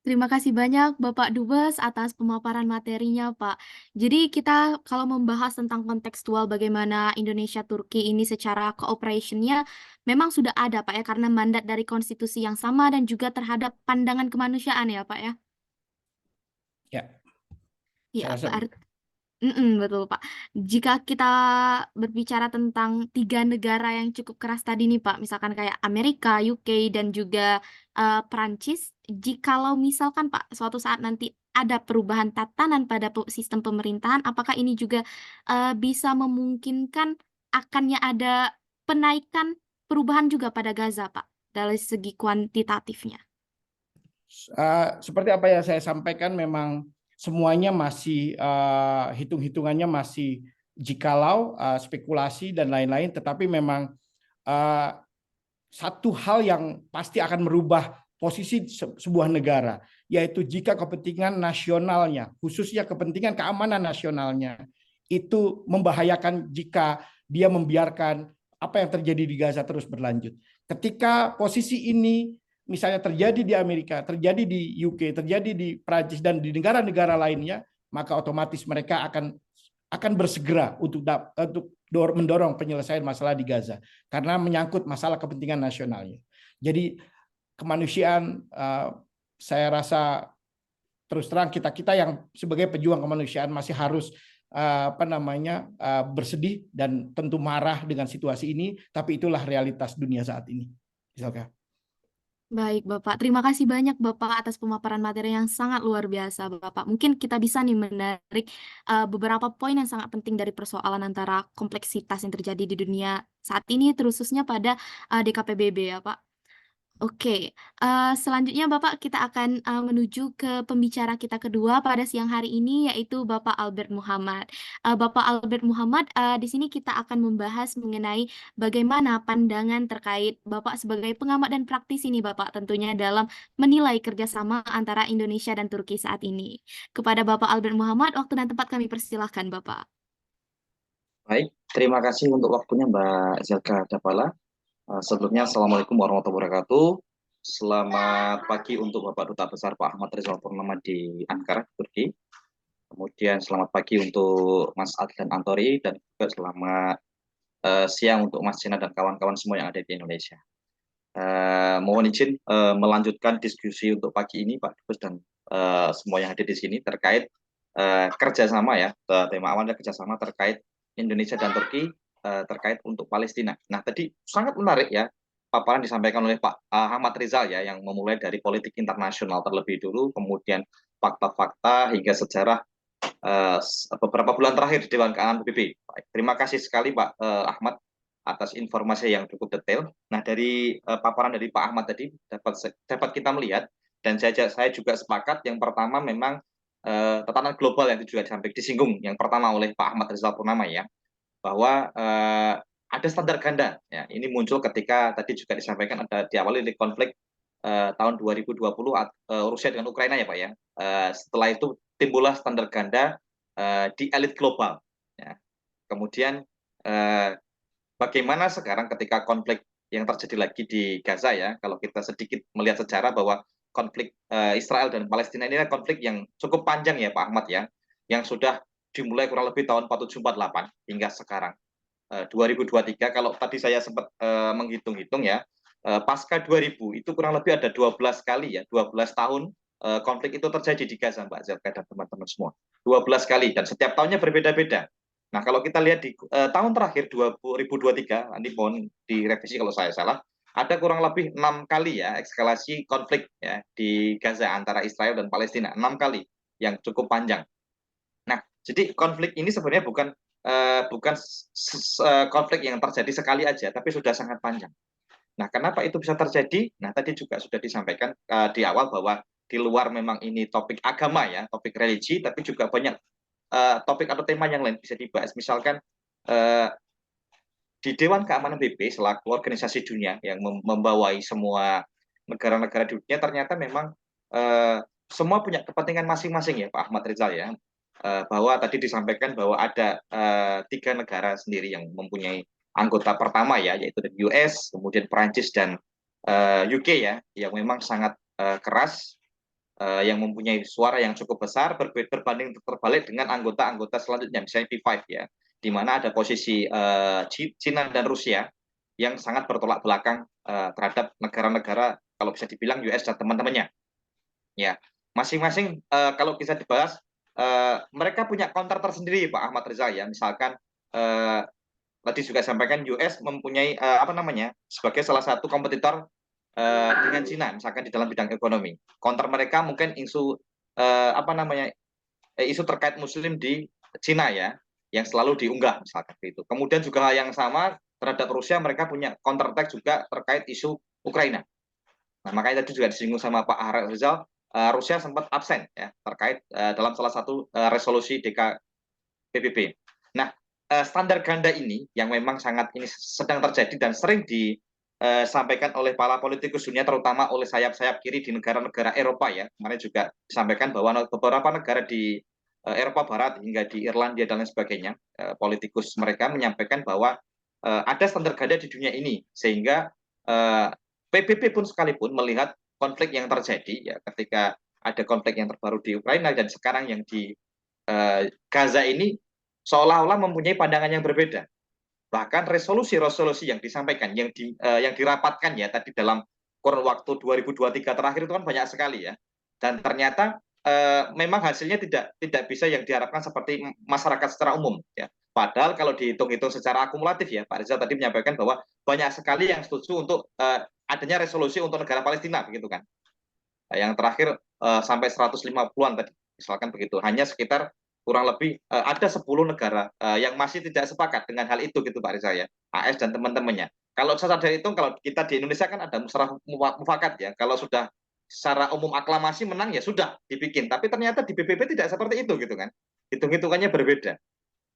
Terima kasih banyak Bapak Dubes atas pemaparan materinya, Pak. Jadi kita kalau membahas tentang kontekstual bagaimana Indonesia-Turki ini secara cooperation-nya memang sudah ada, Pak ya, karena mandat dari konstitusi yang sama dan juga terhadap pandangan kemanusiaan ya, Pak ya. Ya, Ya, saya rasa betul Pak. Jika kita berbicara tentang 3 negara yang cukup keras tadi nih Pak, misalkan kayak Amerika, UK, dan juga Prancis, jikalau misalkan Pak suatu saat nanti ada perubahan tatanan pada sistem pemerintahan, apakah ini juga bisa memungkinkan akannya ada penaikan perubahan juga pada Gaza Pak, dari segi kuantitatifnya? seperti apa yang saya sampaikan, memang semuanya masih hitung-hitungannya masih jikalau spekulasi dan lain-lain, tetapi memang satu hal yang pasti akan merubah posisi sebuah negara, yaitu jika kepentingan nasionalnya, khususnya kepentingan keamanan nasionalnya, itu membahayakan jika dia membiarkan apa yang terjadi di Gaza terus berlanjut. Ketika posisi ini misalnya terjadi di Amerika, terjadi di UK, terjadi di Prancis dan di negara-negara lainnya, maka otomatis mereka akan bersegera untuk mendorong penyelesaian masalah di Gaza karena menyangkut masalah kepentingan nasionalnya. Jadi kemanusiaan, saya rasa terus terang kita yang sebagai pejuang kemanusiaan masih harus bersedih dan tentu marah dengan situasi ini, tapi itulah realitas dunia saat ini. Misalkan. Baik, Bapak. Terima kasih banyak, Bapak, atas pemaparan materi yang sangat luar biasa, Bapak. Mungkin kita bisa nih menarik beberapa poin yang sangat penting dari persoalan antara kompleksitas yang terjadi di dunia saat ini, terususnya pada DKPBB ya, Pak. Oke, selanjutnya Bapak kita akan menuju ke pembicara kita kedua pada siang hari ini yaitu Bapak Albert Muhammad. Bapak Albert Muhammad, di sini kita akan membahas mengenai bagaimana pandangan terkait Bapak sebagai pengamat dan praktisi nih Bapak tentunya dalam menilai kerjasama antara Indonesia dan Turki saat ini. Kepada Bapak Albert Muhammad, waktu dan tempat kami persilahkan Bapak. Baik, terima kasih untuk waktunya Mbak Zelka Dapala. Sebelumnya, Assalamualaikum warahmatullahi wabarakatuh. Selamat pagi untuk Bapak Duta Besar Pak Ahmad Rizal Purnama di Ankara, Turki. Kemudian selamat pagi untuk Mas Adlan Antori dan juga selamat siang untuk Mas Sina dan kawan-kawan semua yang ada di Indonesia. Mohon izin melanjutkan diskusi untuk pagi ini Pak Dubes dan semua yang ada di sini terkait kerjasama ya, tema awalnya kerjasama terkait Indonesia dan Turki terkait untuk Palestina. Nah, tadi sangat menarik ya paparan disampaikan oleh Pak Ahmad Rizal ya, yang memulai dari politik internasional terlebih dulu, kemudian fakta-fakta hingga sejarah beberapa bulan terakhir di Dewan Keamanan PBB. Terima kasih sekali Pak Ahmad atas informasi yang cukup detail. Nah, dari paparan dari Pak Ahmad tadi dapat kita melihat, dan saya juga sepakat yang pertama memang tatanan global yang juga sampai disinggung yang pertama oleh Pak Ahmad Rizal Purnama ya, bahwa ada standar ganda ya, ini muncul ketika tadi juga disampaikan ada diawali dari konflik tahun 2020 Rusia dengan Ukraina ya Pak ya. Setelah itu timbullah standar ganda di elit global ya. Kemudian bagaimana sekarang ketika konflik yang terjadi lagi di Gaza ya, kalau kita sedikit melihat sejarah bahwa konflik Israel dan Palestina ini adalah konflik yang cukup panjang ya Pak Ahmad ya, yang sudah dimulai kurang lebih tahun 47-48 hingga sekarang 2023. Kalau tadi saya sempat menghitung-hitung ya, pasca 2000 itu kurang lebih ada 12 kali ya, 12 tahun konflik itu terjadi di Gaza Mbak Zelka dan teman-teman semua. 12 kali dan setiap tahunnya berbeda-beda. Nah, kalau kita lihat di tahun terakhir 2023, ini mohon direvisi kalau saya salah, ada kurang lebih 6 kali ya eskalasi konflik ya di Gaza antara Israel dan Palestina, 6 kali yang cukup panjang. Nah, jadi konflik ini sebenarnya bukan konflik yang terjadi sekali aja, tapi sudah sangat panjang. Nah, kenapa itu bisa terjadi? Nah, tadi juga sudah disampaikan di awal bahwa di luar memang ini topik agama ya, topik religi, tapi juga banyak topik atau tema yang lain bisa dibahas. Misalkan di Dewan Keamanan PBB selaku organisasi dunia yang membawai semua negara-negara di dunia, ternyata memang semua punya kepentingan masing-masing ya Pak Ahmad Rizal ya. Bahwa tadi disampaikan bahwa ada 3 negara sendiri yang mempunyai anggota pertama ya, yaitu US, kemudian Perancis dan UK ya, yang memang sangat keras, yang mempunyai suara yang cukup besar berbanding terbalik dengan anggota-anggota selanjutnya, misalnya P5 ya, di mana ada posisi Cina dan Rusia yang sangat bertolak belakang terhadap negara-negara kalau bisa dibilang US dan teman-temannya. Ya, masing-masing kalau bisa dibahas mereka punya counter tersendiri Pak Ahmad Rizal ya. Misalkan tadi juga sampaikan US mempunyai sebagai salah satu kompetitor dengan Cina misalkan di dalam bidang ekonomi. Counter mereka mungkin isu isu terkait Muslim di Cina ya, yang selalu diunggah misalkan itu. Kemudian juga hal yang sama terhadap Rusia, mereka punya counter attack juga terkait isu Ukraina. Nah, makanya tadi juga disinggung sama Pak Ahmad Rizal, Rusia sempat absen ya terkait dalam salah satu resolusi DKPBB. Nah, standar ganda ini yang memang sangat ini sedang terjadi dan sering disampaikan oleh para politikus dunia, terutama oleh sayap-sayap kiri di negara-negara Eropa ya. Kemarin juga disampaikan bahwa beberapa negara di Eropa Barat hingga di Irlandia dan lain sebagainya, politikus mereka menyampaikan bahwa ada standar ganda di dunia ini, sehingga PBB pun sekalipun melihat konflik yang terjadi ya, ketika ada konflik yang terbaru di Ukraina dan sekarang yang di Gaza ini, seolah-olah mempunyai pandangan yang berbeda. Bahkan resolusi-resolusi yang disampaikan, yang dirapatkan ya tadi dalam kurun waktu 2023 terakhir itu kan banyak sekali ya, dan ternyata memang hasilnya tidak bisa yang diharapkan seperti masyarakat secara umum ya. Padahal kalau dihitung-hitung secara akumulatif ya, Pak Rizal tadi menyampaikan bahwa banyak sekali yang setuju untuk adanya resolusi untuk negara Palestina begitu kan. Yang terakhir sampai 150-an tadi, misalkan begitu. Hanya sekitar kurang lebih ada 10 negara yang masih tidak sepakat dengan hal itu gitu Pak Rizal ya. AS dan teman-temannya. Kalau saya sadar itu, kalau kita di Indonesia kan ada musyawarah mufakat ya. Kalau sudah secara umum aklamasi menang ya sudah dibikin. Tapi ternyata di PBB tidak seperti itu gitu kan. Hitung-hitungannya berbeda.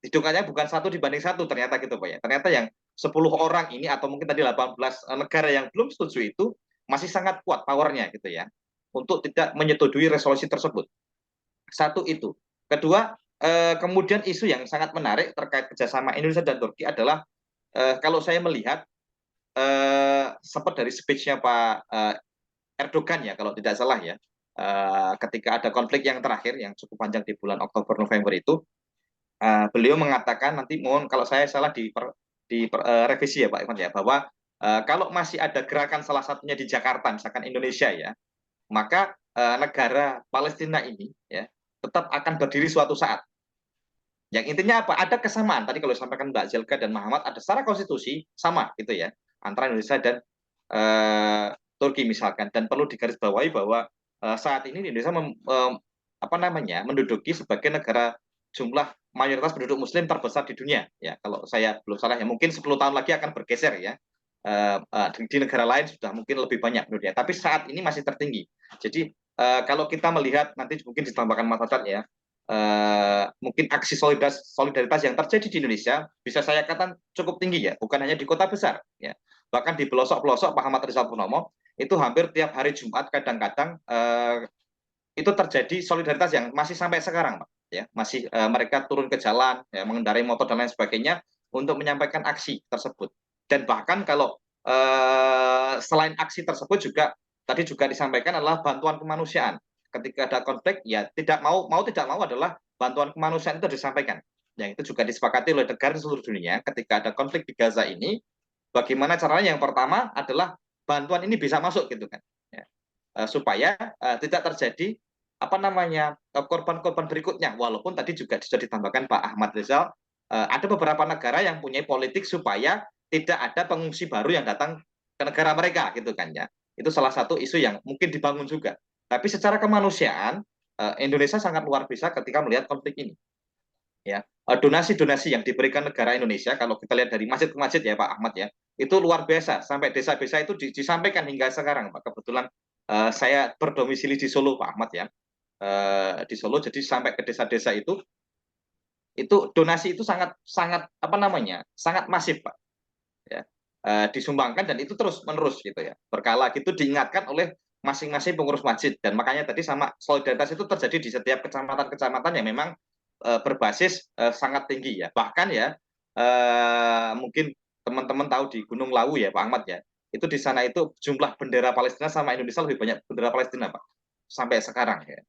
Hitungannya bukan 1 banding 1 ternyata gitu Pak ya. Ternyata yang 10 orang ini atau mungkin tadi 18 negara yang belum setuju itu masih sangat kuat powernya gitu ya, untuk tidak menyetujui resolusi tersebut. Satu itu. Kedua, kemudian isu yang sangat menarik terkait kerjasama Indonesia dan Turki adalah kalau saya melihat sempat dari speech-nya Pak Erdogan ya kalau tidak salah ya, ketika ada konflik yang terakhir yang cukup panjang di bulan Oktober November itu, beliau mengatakan, nanti mohon kalau saya salah revisi ya Pak Ivan ya, bahwa kalau masih ada gerakan salah satunya di Jakarta misalkan Indonesia ya, maka negara Palestina ini ya tetap akan berdiri suatu saat. Yang intinya apa? Ada kesamaan. Tadi kalau disampaikan Mbak Zelka dan Muhammad, ada secara konstitusi sama gitu ya antara Indonesia dan Turki misalkan. Dan perlu digarisbawahi bahwa saat ini Indonesia menduduki sebagai negara jumlah mayoritas penduduk Muslim terbesar di dunia. Ya kalau saya belum salah ya, mungkin 10 tahun lagi akan bergeser ya. Di negara lain sudah mungkin lebih banyak dunia, tapi saat ini masih tertinggi. Jadi kalau kita melihat nanti mungkin ditambahkan Mas Hasan ya, mungkin aksi solidaritas yang terjadi di Indonesia bisa saya katakan cukup tinggi ya, bukan hanya di kota besar ya, bahkan di pelosok-pelosok Pak Ahmad Rizal Purnomo itu hampir tiap hari Jumat kadang-kadang itu terjadi solidaritas yang masih sampai sekarang Pak ya, masih mereka turun ke jalan ya, mengendarai motor dan lain sebagainya untuk menyampaikan aksi tersebut. Dan bahkan kalau selain aksi tersebut juga tadi juga disampaikan adalah bantuan kemanusiaan. Ketika ada konflik ya tidak mau tidak mau adalah bantuan kemanusiaan itu disampaikan. Yang itu juga disepakati oleh negara seluruh dunia. Ketika ada konflik di Gaza ini, bagaimana caranya? Yang pertama adalah bantuan ini bisa masuk gitu kan. Ya. Supaya tidak terjadi korban-korban berikutnya. Walaupun tadi juga sudah ditambahkan Pak Ahmad Rizal, ada beberapa negara yang punya politik supaya tidak ada pengungsi baru yang datang ke negara mereka gitu kan ya. Itu salah satu isu yang mungkin dibangun juga. Tapi secara kemanusiaan Indonesia sangat luar biasa ketika melihat konflik ini. Ya, donasi-donasi yang diberikan negara Indonesia kalau kita lihat dari masjid ke masjid ya Pak Ahmad ya, itu luar biasa sampai desa-desa itu disampaikan hingga sekarang Pak. Kebetulan saya berdomisili di Solo Pak Ahmad ya, di Solo, jadi sampai ke desa-desa itu donasi itu sangat sangat masif Pak ya, disumbangkan dan itu terus menerus gitu ya, berkala gitu diingatkan oleh masing-masing pengurus masjid. Dan makanya tadi sama solidaritas itu terjadi di setiap kecamatan-kecamatan yang memang berbasis sangat tinggi ya. Bahkan ya mungkin teman-teman tahu di Gunung Lawu ya Pak Ahmad ya, itu di sana itu jumlah bendera Palestina sama Indonesia lebih banyak bendera Palestina Pak sampai sekarang ya.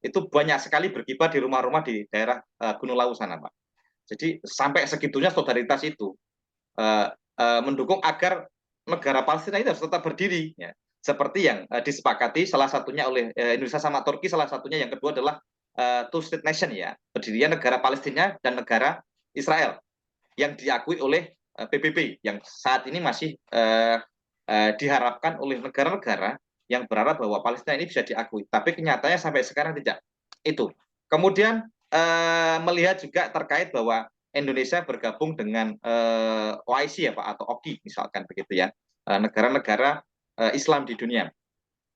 Itu banyak sekali berkibar di rumah-rumah di daerah Gunung Lawu sana Pak. Jadi sampai segitunya solidaritas itu mendukung agar negara Palestina itu harus tetap berdiri ya. Seperti yang disepakati salah satunya oleh Indonesia sama Turki, salah satunya yang kedua adalah two state nation ya, berdirinya negara Palestina dan negara Israel yang diakui oleh PBB yang saat ini masih diharapkan oleh negara-negara yang berharap bahwa Palestina ini bisa diakui, tapi kenyataannya sampai sekarang tidak. Itu. Kemudian melihat juga terkait bahwa Indonesia bergabung dengan OIC ya Pak, atau OKI misalkan begitu ya, negara-negara Islam di dunia.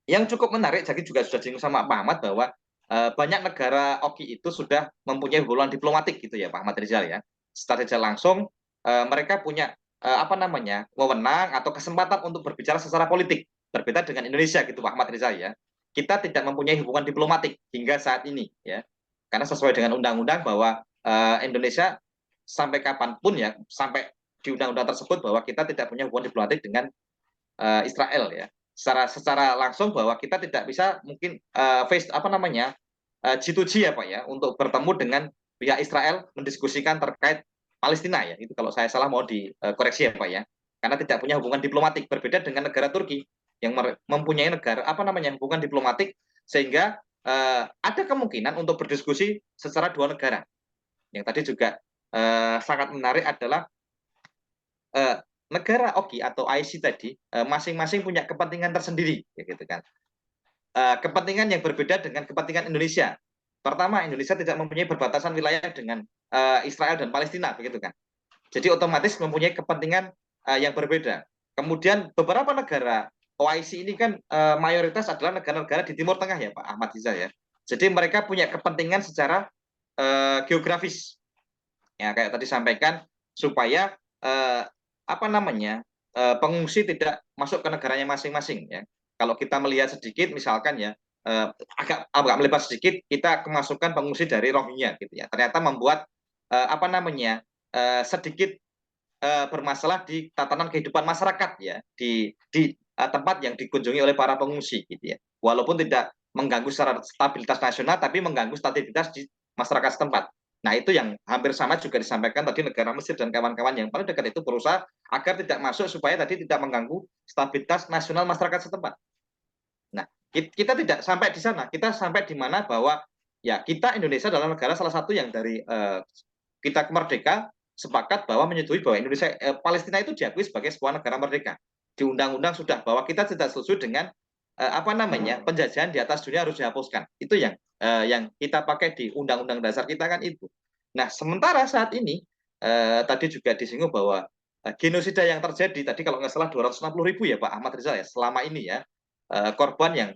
Yang cukup menarik, jadi juga sudah disinggung sama Pak Ahmad bahwa banyak negara OKI itu sudah mempunyai hubungan diplomatik gitu ya Pak Ahmad Rizal ya. Secara langsung mereka punya apa namanya, wewenang atau kesempatan untuk berbicara secara politik. Berbeda dengan Indonesia gitu Pak Ahmad Rizal ya. Kita tidak mempunyai hubungan diplomatik hingga saat ini ya. Karena sesuai dengan undang-undang bahwa Indonesia sampai kapanpun ya, sampai di undang-undang tersebut bahwa kita tidak punya hubungan diplomatik dengan Israel ya. Secara langsung bahwa kita tidak bisa mungkin face apa namanya G2G ya Pak ya untuk bertemu dengan pihak Israel mendiskusikan terkait Palestina ya. Itu kalau saya salah mau dikoreksi ya Pak ya. Karena tidak punya hubungan diplomatik berbeda dengan negara Turki yang mempunyai negara apa namanya hubungan diplomatik sehingga ada kemungkinan untuk berdiskusi secara dua negara. Yang tadi juga sangat menarik adalah negara OKI atau IC tadi masing-masing punya kepentingan tersendiri, ya gitu kan. Kepentingan yang berbeda dengan kepentingan Indonesia. Pertama, Indonesia tidak mempunyai perbatasan wilayah dengan Israel dan Palestina, begitu kan. Jadi otomatis mempunyai kepentingan yang berbeda. Kemudian beberapa negara OIC ini kan mayoritas adalah negara-negara di Timur Tengah ya Pak Ahmad Rizal ya. Jadi mereka punya kepentingan secara geografis. Ya kayak tadi sampaikan supaya apa namanya pengungsi tidak masuk ke negaranya masing-masing ya. Kalau kita melihat sedikit misalkan ya agak melebar sedikit kita kemasukan pengungsi dari Rohingya gitu ya. Ternyata membuat apa namanya sedikit bermasalah di tatanan kehidupan masyarakat ya di tempat yang dikunjungi oleh para pengungsi gitu ya. Walaupun tidak mengganggu secara stabilitas nasional tapi mengganggu stabilitas di masyarakat setempat. Nah, itu yang hampir sama juga disampaikan tadi negara Mesir dan kawan-kawan yang paling dekat itu berusaha agar tidak masuk supaya tadi tidak mengganggu stabilitas nasional masyarakat setempat. Nah, kita tidak sampai di sana. Kita sampai di mana bahwa ya kita Indonesia adalah negara salah satu yang dari kita merdeka sepakat bahwa menyetujui bahwa Indonesia Palestina itu diakui sebagai sebuah negara merdeka. Di undang-undang sudah bahwa kita tidak setuju dengan apa namanya penjajahan di atas dunia harus dihapuskan. Itu yang kita pakai di undang-undang dasar kita kan itu. Nah, sementara saat ini tadi juga disinggung bahwa genosida yang terjadi tadi kalau nggak salah 260.000 ya Pak Ahmad Rizal ya selama ini ya korban yang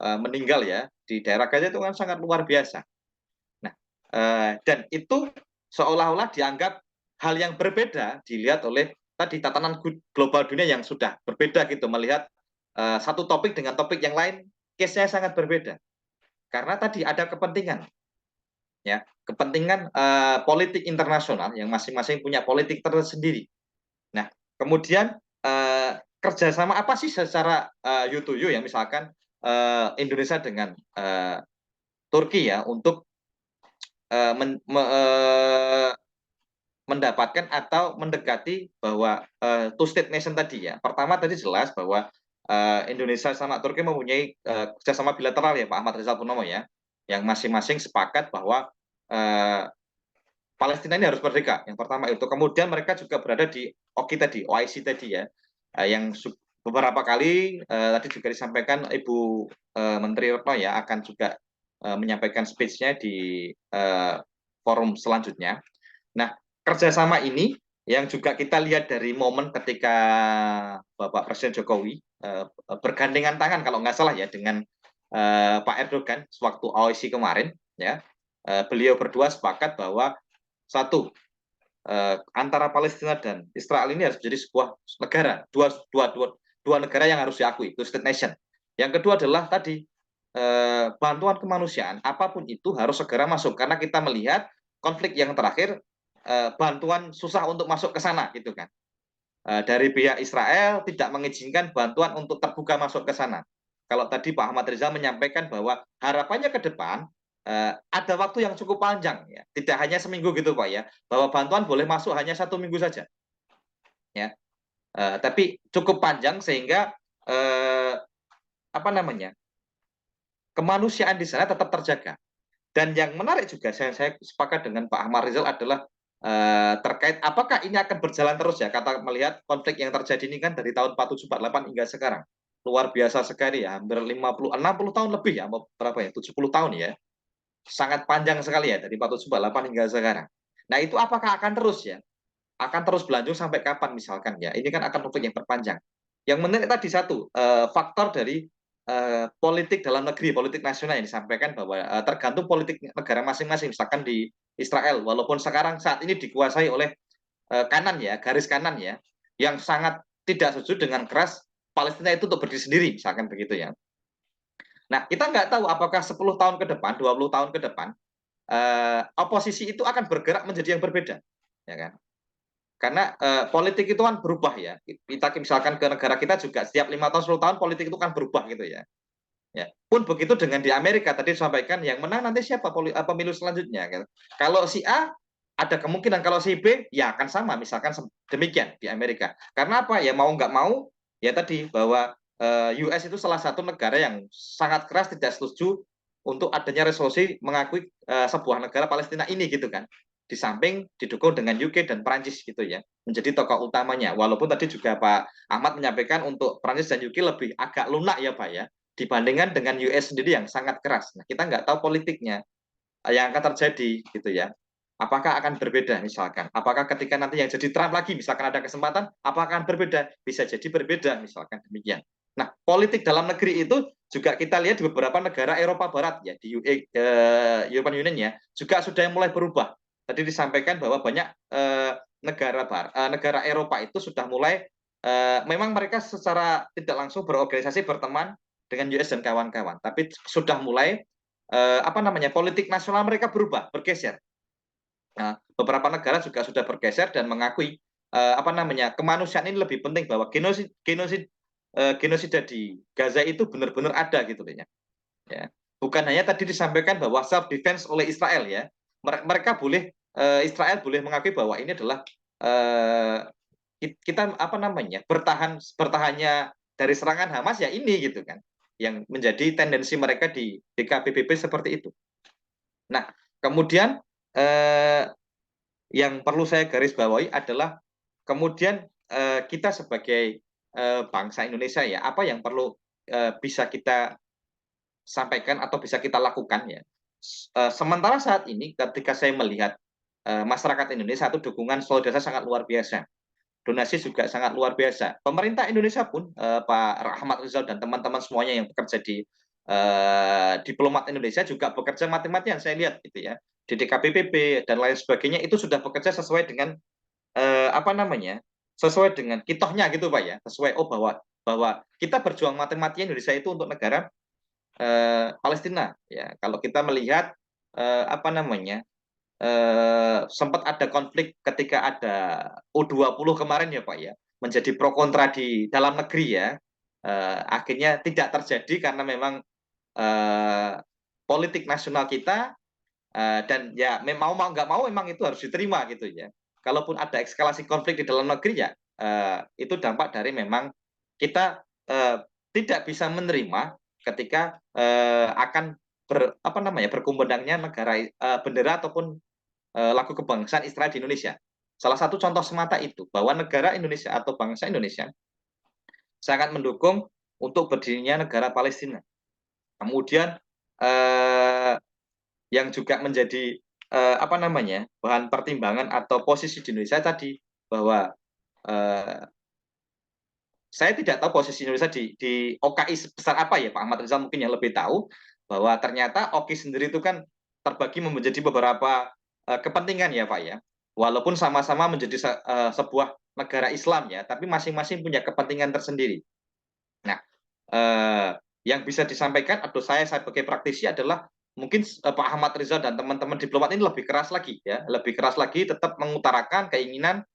meninggal ya di daerah Gaza itu kan sangat luar biasa. Nah, dan itu seolah-olah dianggap hal yang berbeda dilihat oleh tadi tatanan global dunia yang sudah berbeda gitu melihat satu topik dengan topik yang lain case-nya sangat berbeda karena tadi ada kepentingan ya kepentingan politik internasional yang masing-masing punya politik tersendiri. Nah kemudian kerjasama apa sih secara you to you ya misalkan Indonesia dengan Turki ya untuk mendapatkan atau mendekati bahwa two state nation tadi ya. Pertama tadi jelas bahwa Indonesia sama Turki mempunyai kerjasama bilateral ya Pak Ahmad Rizal Purnomo ya, yang masing-masing sepakat bahwa Palestina ini harus merdeka. Yang pertama itu. Kemudian mereka juga berada di OKI tadi, OIC tadi ya, yang beberapa kali tadi juga disampaikan Ibu Menteri Retno ya akan juga menyampaikan speech-nya di forum selanjutnya. Nah, kerjasama ini yang juga kita lihat dari momen ketika Bapak Presiden Jokowi bergandengan tangan kalau nggak salah ya dengan Pak Erdogan sewaktu OIC kemarin ya beliau berdua sepakat bahwa satu antara Palestina dan Israel ini harus menjadi sebuah negara dua negara yang harus diakui itu state nation. Yang kedua adalah tadi bantuan kemanusiaan apapun itu harus segera masuk karena kita melihat konflik yang terakhir bantuan susah untuk masuk ke sana gitu kan. Dari pihak Israel tidak mengizinkan bantuan untuk terbuka masuk ke sana. Kalau tadi Pak Ahmad Rizal menyampaikan bahwa harapannya ke depan ada waktu yang cukup panjang ya, tidak hanya seminggu gitu Pak ya, bahwa bantuan boleh masuk hanya 1 minggu saja. Ya. Tapi cukup panjang sehingga apa namanya? Kemanusiaan di sana tetap terjaga. Dan yang menarik juga saya sepakat dengan Pak Ahmad Rizal adalah terkait apakah ini akan berjalan terus ya kata melihat konflik yang terjadi ini kan dari tahun 4748 hingga sekarang luar biasa sekali ya hampir 50 60 tahun lebih ya berapa ya 70 tahun ya sangat panjang sekali ya dari 4748 hingga sekarang. Nah itu apakah akan terus ya akan terus berlanjut sampai kapan misalkan ya ini kan akan konflik yang terpanjang. Yang menarik tadi satu faktor dari politik dalam negeri, politik nasional yang disampaikan bahwa tergantung politik negara masing-masing. Misalkan di Israel, walaupun sekarang saat ini dikuasai oleh kanan ya, garis kanan ya, yang sangat tidak setuju dengan keras Palestina itu untuk berdiri sendiri, misalkan begitu ya. Nah, kita nggak tahu apakah 10 tahun ke depan, 20 tahun ke depan, oposisi itu akan bergerak menjadi yang berbeda, ya kan? Karena politik itu kan berubah ya. Kita misalkan ke negara kita juga setiap 5 tahun 10 tahun politik itu kan berubah gitu ya. Ya, pun begitu dengan di Amerika tadi disampaikan yang menang nanti siapa pemilu selanjutnya. Gitu. Kalau si A ada kemungkinan, kalau si B ya akan sama, misalkan demikian di Amerika. Karena apa? Ya mau nggak mau ya tadi bahwa US itu salah satu negara yang sangat keras tidak setuju untuk adanya resolusi mengakui sebuah negara Palestina ini gitu kan. Di samping didukung dengan UK dan Prancis gitu ya, menjadi tokoh utamanya. Walaupun tadi juga Pak Ahmad menyampaikan untuk Prancis dan UK lebih agak lunak ya Pak ya, dibandingkan dengan US sendiri yang sangat keras. Nah, kita nggak tahu politiknya yang akan terjadi gitu ya. Apakah akan berbeda misalkan? Apakah ketika nanti yang jadi Trump lagi misalkan ada kesempatan, apakah akan berbeda? Bisa jadi berbeda misalkan demikian. Nah, politik dalam negeri itu juga kita lihat di beberapa negara Eropa Barat ya, di European Union ya, juga sudah mulai berubah. Tadi disampaikan bahwa banyak negara Eropa itu sudah mulai memang mereka secara tidak langsung berorganisasi berteman dengan US dan kawan-kawan, tapi sudah mulai politik nasional mereka berubah, bergeser. Nah, beberapa negara juga sudah bergeser dan mengakui kemanusiaan ini lebih penting, bahwa genosida di Gaza itu benar-benar ada gitu ya. Bukan hanya tadi disampaikan bahwa self defense oleh Israel ya. Mereka boleh Israel boleh mengakui bahwa ini adalah kita bertahannya dari serangan Hamas ya ini gitu kan, yang menjadi tendensi mereka di DKPBB seperti itu. Nah, kemudian yang perlu saya garis bawahi adalah kemudian kita sebagai bangsa Indonesia ya, apa yang perlu bisa kita sampaikan atau bisa kita lakukan ya. Sementara saat ini ketika saya melihat masyarakat Indonesia itu dukungan solidaritas sangat luar biasa. Donasi juga sangat luar biasa. Pemerintah Indonesia pun Pak Ahmad Rizal dan teman-teman semuanya yang bekerja di diplomat Indonesia juga bekerja mati-matian, saya lihat gitu ya, di DKPBB dan lain sebagainya, itu sudah bekerja sesuai dengan sesuai dengan kitohnya gitu Pak ya, sesuai bahwa kita berjuang mati-matian Indonesia itu untuk negara Palestina ya. Kalau kita melihat sempat ada konflik ketika ada U20 kemarin ya Pak ya, menjadi pro kontra di dalam negeri ya. Akhirnya tidak terjadi karena memang politik nasional kita dan ya mau nggak mau memang itu harus diterima gitu ya. Kalaupun ada eskalasi konflik di dalam negeri ya itu dampak dari memang kita tidak bisa menerima ketika akan berkumandangnya negara bendera ataupun lagu kebangsaan Israel di Indonesia. Salah satu contoh semata itu bahwa negara Indonesia atau bangsa Indonesia sangat mendukung untuk berdirinya negara Palestina. Kemudian yang juga menjadi bahan pertimbangan atau posisi di Indonesia tadi, bahwa saya tidak tahu posisi Indonesia di OKI sebesar apa ya, Pak Ahmad Rizal mungkin yang lebih tahu, bahwa ternyata OKI sendiri itu kan terbagi menjadi beberapa kepentingan ya Pak ya. Walaupun sama-sama menjadi sebuah negara Islam ya, tapi masing-masing punya kepentingan tersendiri. Nah, yang bisa disampaikan atau saya sebagai praktisi adalah mungkin Pak Ahmad Rizal dan teman-teman diplomat ini lebih keras lagi ya, lebih keras lagi tetap mengutarakan keinginan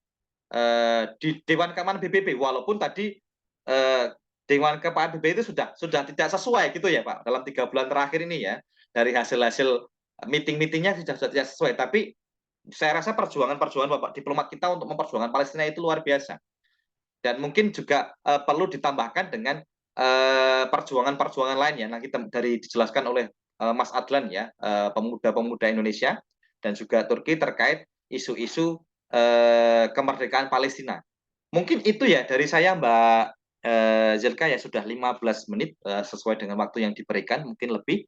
di Dewan Keamanan PBB, walaupun tadi Dewan Keamanan PBB itu sudah tidak sesuai gitu ya Pak dalam 3 bulan terakhir ini ya, dari hasil-hasil meeting-meetingnya sudah tidak sesuai. Tapi saya rasa perjuangan Bapak diplomat kita untuk memperjuangkan Palestina itu luar biasa, dan mungkin juga perlu ditambahkan dengan perjuangan-perjuangan lainnya. Nah, kita dari dijelaskan oleh Mas Adlan ya, pemuda-pemuda Indonesia dan juga Turki terkait isu-isu kemerdekaan Palestina. Mungkin itu ya dari saya Mbak Zelka ya, sudah 15 menit sesuai dengan waktu yang diberikan, mungkin lebih.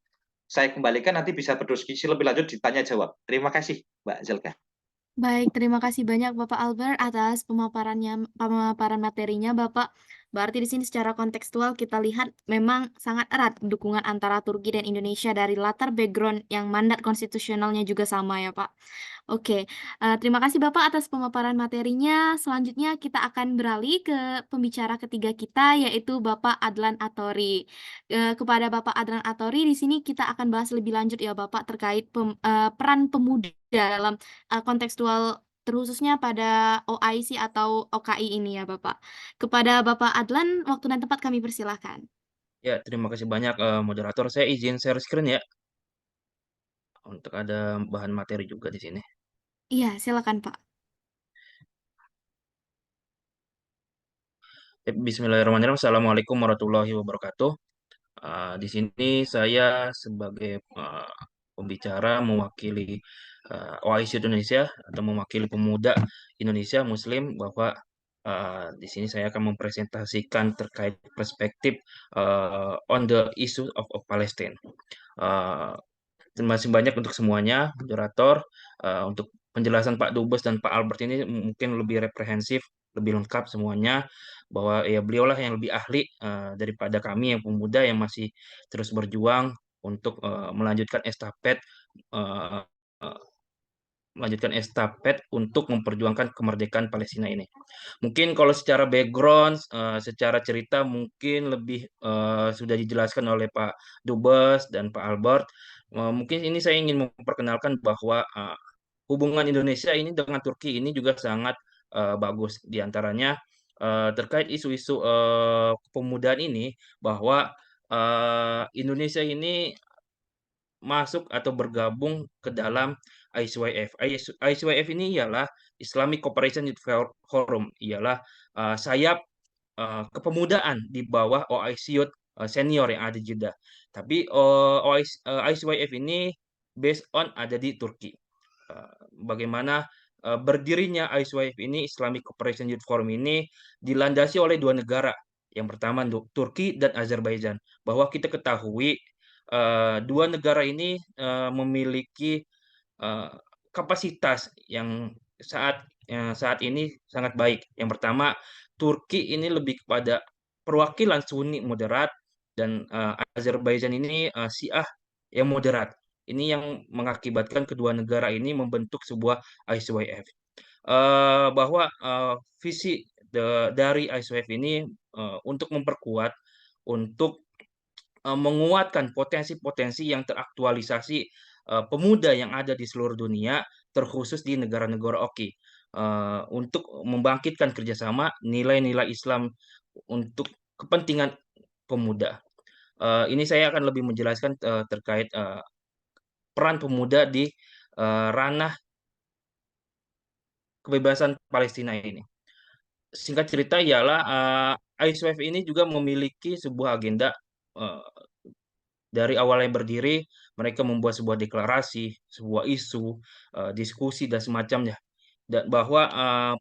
Saya kembalikan nanti bisa berdiskusi lebih lanjut di tanya jawab. Terima kasih Mbak Zelka. Baik, terima kasih banyak Bapak Albert atas pemaparan materinya Bapak. Berarti di sini secara kontekstual kita lihat memang sangat erat dukungan antara Turki dan Indonesia dari latar background yang mandat konstitusionalnya juga sama ya, Pak. Oke, terima kasih Bapak atas pemaparan materinya. Selanjutnya kita akan beralih ke pembicara ketiga kita, yaitu Bapak Adlan Atori. Kepada Bapak Adlan Atori, di sini kita akan bahas lebih lanjut ya Bapak terkait peran pemuda dalam kontekstual terkhususnya pada OIC atau OKI ini ya Bapak. Kepada Bapak Adlan, waktu dan tempat kami persilahkan. Ya, terima kasih banyak moderator. Saya izin share screen ya untuk ada bahan materi juga di sini. Iya, silakan Pak. Bismillahirrahmanirrahim. Assalamualaikum warahmatullahi wabarakatuh. Di sini saya sebagai pembicara mewakili OIC Indonesia atau mewakili pemuda Indonesia Muslim bahwa di sini saya akan mempresentasikan terkait perspektif on the issue of Palestine. Uh, Terima kasih banyak untuk semuanya, moderator. Untuk penjelasan Pak Dubes dan Pak Albert ini mungkin lebih reprehensif, lebih lengkap semuanya, bahwa ya beliaulah yang lebih ahli daripada kami yang pemuda yang masih terus berjuang untuk uh, uh, melanjutkan estafet untuk memperjuangkan kemerdekaan Palestina ini. Mungkin kalau secara background, secara cerita mungkin lebih sudah dijelaskan oleh Pak Dubes dan Pak Albert. Mungkin ini saya ingin memperkenalkan bahwa hubungan Indonesia ini dengan Turki ini juga sangat bagus. Di antaranya terkait isu-isu kepemudaan ini, bahwa Indonesia ini masuk atau bergabung ke dalam ICYF. ICYF ini ialah Islamic Cooperation Youth Forum, ialah sayap kepemudaan di bawah OIC Youth senior yang ada di Jeddah. Tapi ICYF ini based on ada di Turki. Bagaimana berdirinya ICYF ini, Islamic Cooperation Youth Forum ini dilandasi oleh dua negara. Yang pertama Turki dan Azerbaijan. Bahwa kita ketahui dua negara ini memiliki eh, kapasitas yang saat ini sangat baik. Yang pertama, Turki ini lebih kepada perwakilan Sunni moderat dan Azerbaijan ini Syiah yang moderat. Ini yang mengakibatkan kedua negara ini membentuk sebuah ICYF. Bahwa visi dari ICYF ini untuk memperkuat, untuk menguatkan potensi-potensi yang teraktualisasi pemuda yang ada di seluruh dunia, terkhusus di negara-negara OKI, untuk membangkitkan kerjasama nilai-nilai Islam untuk kepentingan pemuda. Ini saya akan lebih menjelaskan terkait peran pemuda di ranah kebebasan Palestina ini. Singkat cerita ialah ISWF ini juga memiliki sebuah agenda. Dari awal yang berdiri, mereka membuat sebuah deklarasi, sebuah isu, diskusi dan semacamnya. Dan bahwa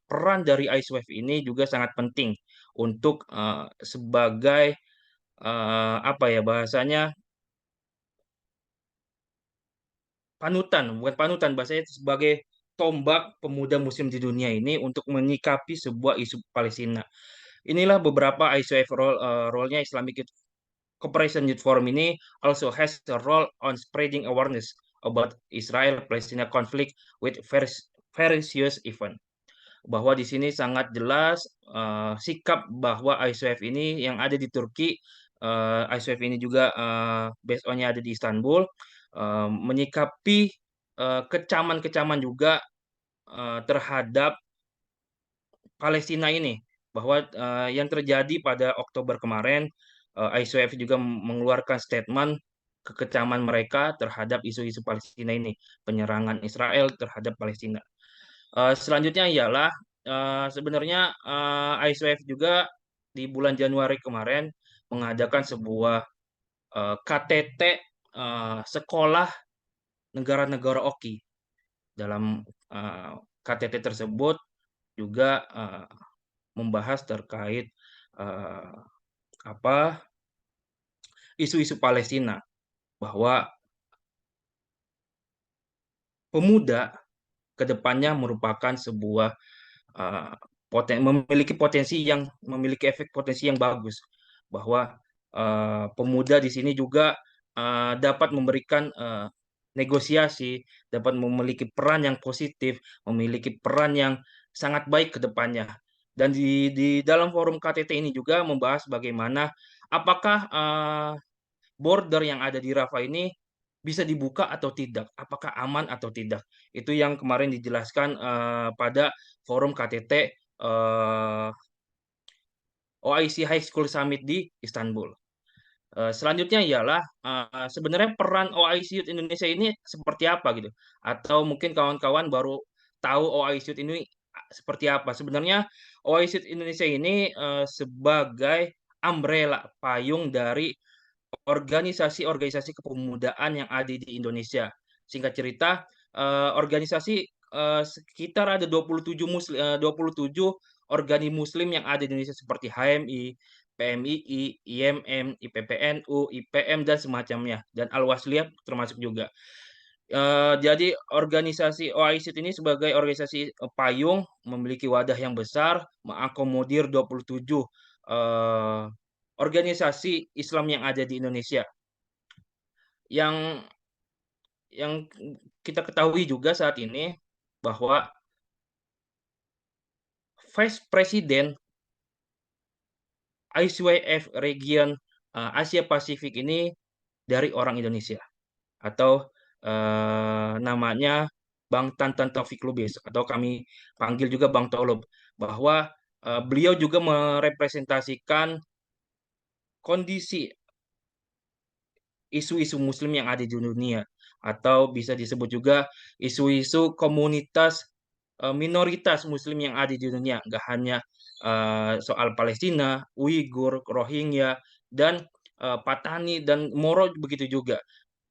peran dari ISWF ini juga sangat penting untuk sebagai apa ya bahasanya, panutan, bukan panutan, bahasanya sebagai tombak pemuda Muslim di dunia ini untuk menyikapi sebuah isu Palestina. Inilah beberapa ISWF role-nya. Islamic Cooperation Youth Forum ini also has a role on spreading awareness about Israel-Palestina conflict with various event. Bahwa di sini sangat jelas sikap bahwa ISWF ini yang ada di Turki, ISWF ini juga based on-nya ada di Istanbul, menyikapi kecaman-kecaman juga terhadap Palestina ini, bahwa yang terjadi pada Oktober kemarin, ISWF juga mengeluarkan statement kekecaman mereka terhadap isu-isu Palestina ini, penyerangan Israel terhadap Palestina. Selanjutnya ialah sebenarnya ISWF juga di bulan Januari kemarin mengadakan sebuah KTT sekolah negara-negara OKI. Dalam KTT tersebut juga membahas terkait isu-isu Palestina, bahwa pemuda kedepannya merupakan sebuah memiliki efek potensi yang bagus, bahwa pemuda di sini juga dapat memberikan negosiasi, dapat memiliki peran yang positif, memiliki peran yang sangat baik ke depannya. Dan di dalam forum KTT ini juga membahas bagaimana apakah border yang ada di Rafah ini bisa dibuka atau tidak, apakah aman atau tidak. Itu yang kemarin dijelaskan pada forum KTT OIC High School Summit di Istanbul. Selanjutnya ialah sebenarnya peran OIC Youth Indonesia ini seperti apa gitu, atau mungkin kawan-kawan baru tahu OIC Youth ini seperti apa. Sebenarnya OIC Youth Indonesia ini sebagai umbrella payung dari organisasi-organisasi kepemudaan yang ada di Indonesia. Singkat cerita, organisasi sekitar ada 27 muslim yang ada di Indonesia seperti HMI, PMII, IMM, IPPNU, IPM dan semacamnya, dan Al-Wasliyah termasuk juga. Jadi organisasi OIC ini sebagai organisasi payung memiliki wadah yang besar, mengakomodir 27 organisasi Islam yang ada di Indonesia. Yang kita ketahui juga saat ini bahwa Vice President ICYF region Asia Pasifik ini dari orang Indonesia, atau namanya Bang Tantan Taufik Lubis, atau kami panggil juga Bang Tolub, bahwa beliau juga merepresentasikan kondisi isu-isu muslim yang ada di dunia, atau bisa disebut juga isu-isu komunitas minoritas muslim yang ada di dunia, nggak hanya soal Palestina, Uighur, Rohingya, dan Patani dan Moro begitu juga.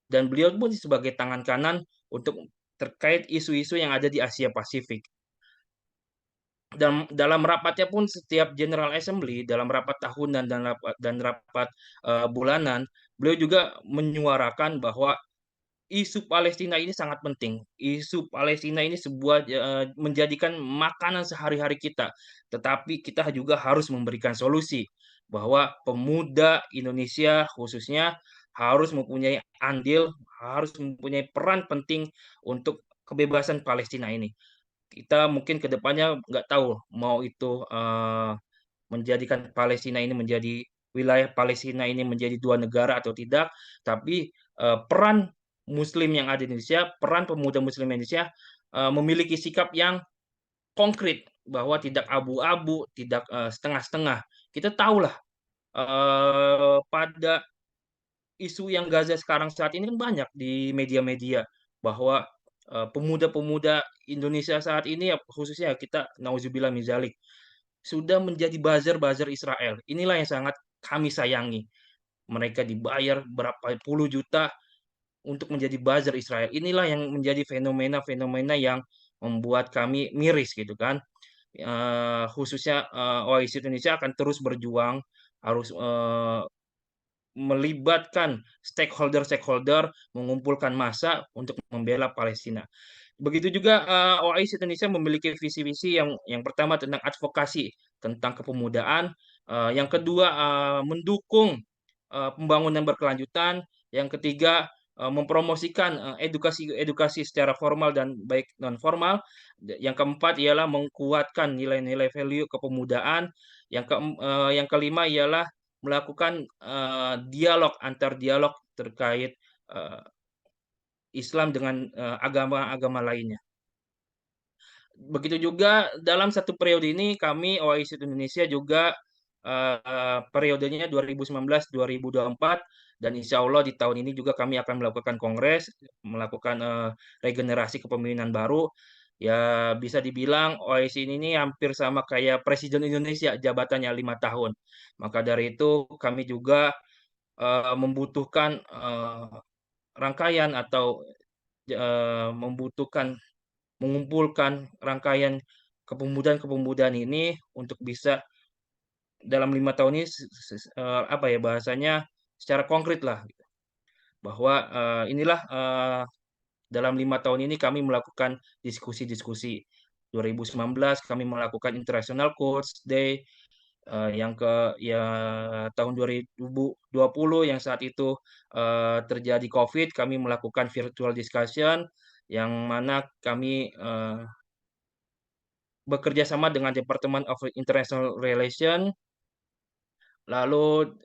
Dan beliau pun sebagai tangan kanan untuk terkait isu-isu yang ada di Asia Pasifik. Dalam rapatnya pun setiap General Assembly, dalam rapat tahunan dan rapat bulanan, beliau juga menyuarakan bahwa isu Palestina ini sangat penting. Isu Palestina ini menjadikan makanan sehari-hari kita. Tetapi kita juga harus memberikan solusi, bahwa pemuda Indonesia khususnya harus mempunyai andil, harus mempunyai peran penting untuk kebebasan Palestina ini. Kita mungkin ke depannya nggak tahu mau itu menjadikan Palestina ini menjadi wilayah Palestina ini menjadi dua negara atau tidak, tapi peran Muslim yang ada di Indonesia, peran pemuda Muslim Indonesia memiliki sikap yang konkret, bahwa tidak abu-abu, tidak setengah-setengah. Kita tahulah pada isu yang Gaza sekarang saat ini kan banyak di media-media, bahwa pemuda-pemuda Indonesia saat ini, khususnya kita nauzubillah min dzalik, sudah menjadi buzzer-buzzer Israel. Inilah yang sangat kami sayangi. Mereka dibayar berapa puluh juta untuk menjadi buzzer Israel. Inilah yang menjadi fenomena-fenomena yang membuat kami miris gitu kan. Khususnya OIC Indonesia akan terus berjuang, harus melibatkan stakeholder-stakeholder, mengumpulkan massa untuk membela Palestina. Begitu juga OIC Indonesia memiliki visi-visi yang pertama tentang advokasi tentang kepemudaan, yang kedua mendukung pembangunan berkelanjutan, yang ketiga mempromosikan edukasi secara formal dan baik non formal, yang keempat ialah menguatkan nilai-nilai value kepemudaan, yang kelima ialah melakukan antar dialog terkait Islam dengan agama-agama lainnya. Begitu juga dalam satu periode ini kami OIC Indonesia juga periodenya 2019-2024, dan insya Allah di tahun ini juga kami akan melakukan kongres, melakukan regenerasi kepemimpinan baru. Ya bisa dibilang OIC ini hampir sama kayak Presiden Indonesia, jabatannya 5 tahun. Maka dari itu kami juga membutuhkan rangkaian atau membutuhkan mengumpulkan rangkaian kepemudaan-kepemudaan ini untuk bisa dalam 5 tahun ini apa ya bahasanya, secara konkret lah, bahwa inilah dalam 5 tahun ini kami melakukan diskusi-diskusi. 2019 kami melakukan International Coach Day, tahun 2020 yang saat itu terjadi COVID, kami melakukan virtual discussion yang mana kami bekerja sama dengan Department of International Relations. Lalu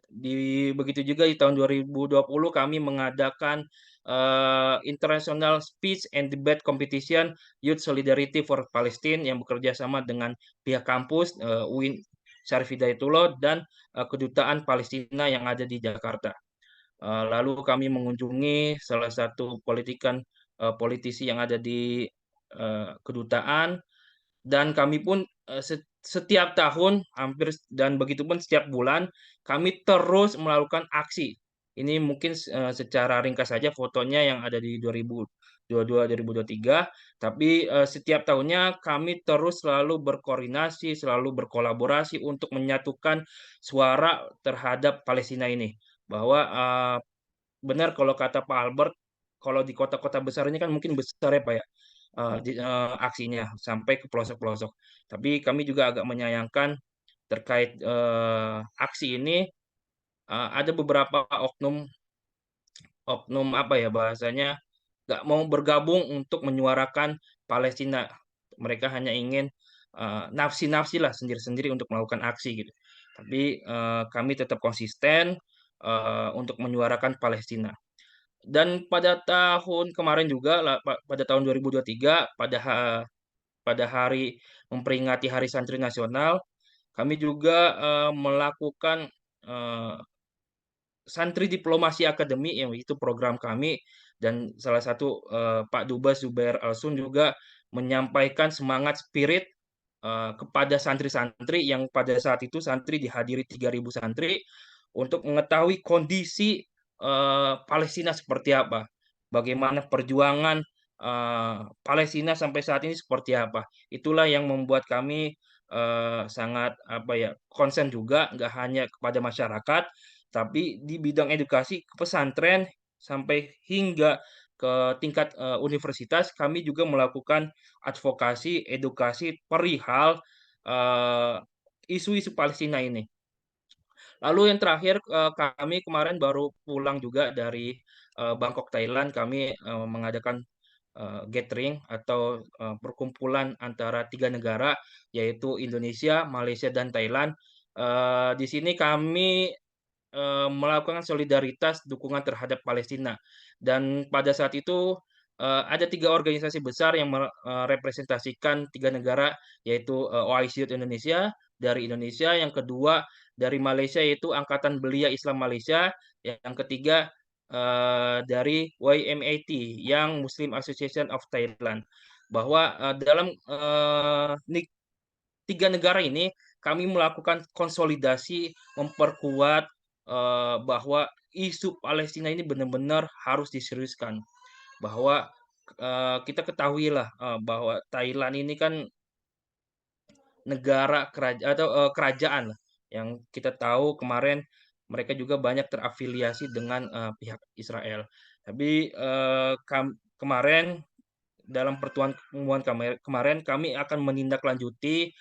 begitu juga di tahun 2020 kami mengadakan International Speech and Debate Competition Youth Solidarity for Palestine yang bekerja sama dengan pihak kampus UIN Syarif Hidayatullah dan Kedutaan Palestina yang ada di Jakarta. Lalu kami mengunjungi salah satu politisi yang ada di kedutaan, dan kami pun setiap tahun dan begitupun setiap bulan kami terus melakukan aksi. Ini mungkin secara ringkas saja fotonya yang ada di 2022-2023, tapi setiap tahunnya kami terus selalu berkoordinasi, selalu berkolaborasi untuk menyatukan suara terhadap Palestina ini. Bahwa benar kalau kata Pak Albert, kalau di kota-kota besar ini kan mungkin besar ya Pak ya, aksinya sampai ke pelosok-pelosok. Tapi kami juga agak menyayangkan terkait aksi ini, ada beberapa oknum apa ya bahasanya, nggak mau bergabung untuk menyuarakan Palestina. Mereka hanya ingin nafsi-nafsi lah sendiri-sendiri untuk melakukan aksi gitu. Tapi kami tetap konsisten untuk menyuarakan Palestina. Dan pada tahun kemarin juga, pada tahun 2023, pada hari memperingati Hari Santri Nasional, kami juga melakukan eh, Santri Diplomasi Akademi, yang itu program kami, dan salah satu Pak Dubes Zubair Alsun juga menyampaikan semangat spirit kepada santri-santri yang pada saat itu santri dihadiri 3.000 santri untuk mengetahui kondisi Palestina seperti apa, bagaimana perjuangan Palestina sampai saat ini seperti apa. Itulah yang membuat kami sangat apa ya konsen juga, nggak hanya kepada masyarakat, tapi di bidang edukasi ke pesantren sampai hingga ke tingkat universitas, kami juga melakukan advokasi, edukasi perihal eh, isu-isu Palestina ini. Lalu yang terakhir, kami kemarin baru pulang juga dari Bangkok, Thailand. Kami mengadakan gathering atau perkumpulan antara 3 negara, yaitu Indonesia, Malaysia, dan Thailand. Di sini kami melakukan solidaritas dukungan terhadap Palestina. Dan pada saat itu ada 3 organisasi besar yang merepresentasikan 3 negara, yaitu OIC Youth Indonesia dari Indonesia, yang kedua dari Malaysia yaitu Angkatan Belia Islam Malaysia, yang ketiga dari YMAT yang Muslim Association of Thailand. Bahwa dalam 3 negara ini kami melakukan konsolidasi, memperkuat bahwa isu Palestina ini benar-benar harus diseriuskan. Bahwa kita ketahuilah bahwa Thailand ini kan negara kerajaan lah, yang kita tahu kemarin mereka juga banyak terafiliasi dengan pihak Israel. Tapi kemarin dalam pertemuan kemarin kami akan menindaklanjuti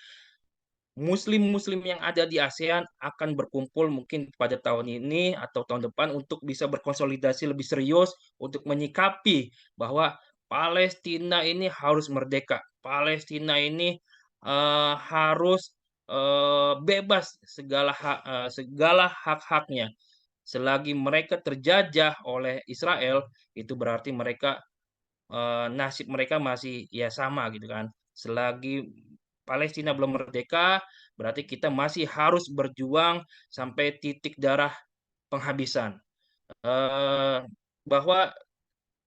Muslim-Muslim yang ada di ASEAN akan berkumpul mungkin pada tahun ini atau tahun depan untuk bisa berkonsolidasi lebih serius untuk menyikapi bahwa Palestina ini harus merdeka. Palestina ini harus bebas segala hak-haknya. Selagi mereka terjajah oleh Israel, itu berarti nasib mereka masih ya sama gitu kan. Selagi Palestina belum merdeka, berarti kita masih harus berjuang sampai titik darah penghabisan. Eh, Bahwa